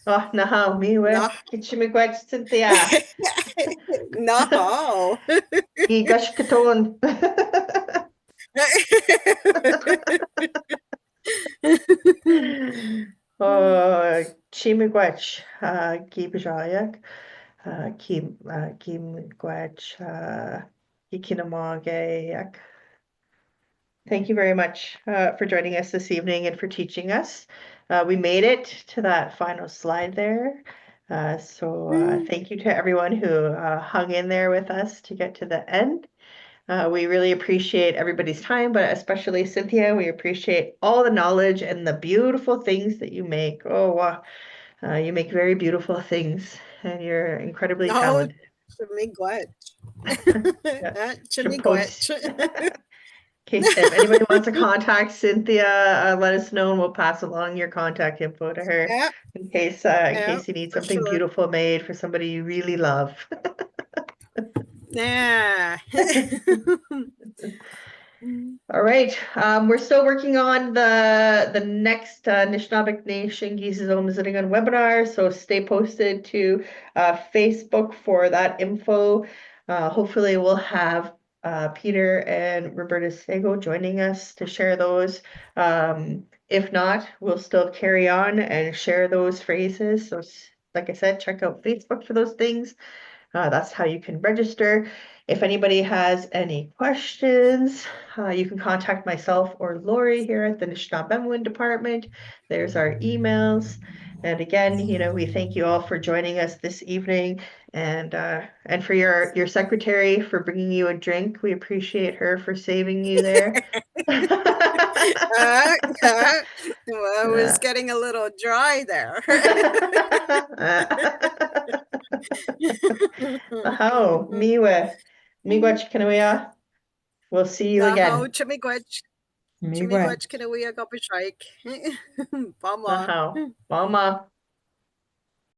Oh, nahaw, miwe. No. Kichimigwech Cynthia. No. Gigash katon. Oh, chimigwech. Gibajayak. Kimigwech. Gikinamagayak. Thank you very much for joining us this evening and for teaching us. We made it to that final slide there. So thank you to everyone who hung in there with us to get to the end. We really appreciate everybody's time, but especially Cynthia. We appreciate all the knowledge and the beautiful things that you make. Oh, wow. You make very beautiful things, and you're incredibly No, talented. Yeah. Should post. Chimigwech. In case if anybody wants to contact Cynthia, let us know and we'll pass along your contact info to her Yeah, in case yeah, you need for something sure. beautiful made for somebody you really love. Yeah. All right, we're still working on the next Anishinaabeg Nation Gizazomizidigan webinar, so stay posted to Facebook for that info. Hopefully, we'll have Peter and Roberta Sego joining us to share those. If not, we'll still carry on and share those phrases. So, like I said, check out Facebook for those things. That's how you can register. If anybody has any questions, you can contact myself or Lori here at the Anishinaabe department. There's our emails. And again, we thank you all for joining us this evening, and for your secretary for bringing you a drink. We appreciate her for saving you there. Well, it was getting a little dry there. Aho, miwe. Miigwech Kanawea. We'll see you Nahaw, again. chimigwech. Miigwech. Chimigwech kinawiya kapishike. Bama. Aho. Mama.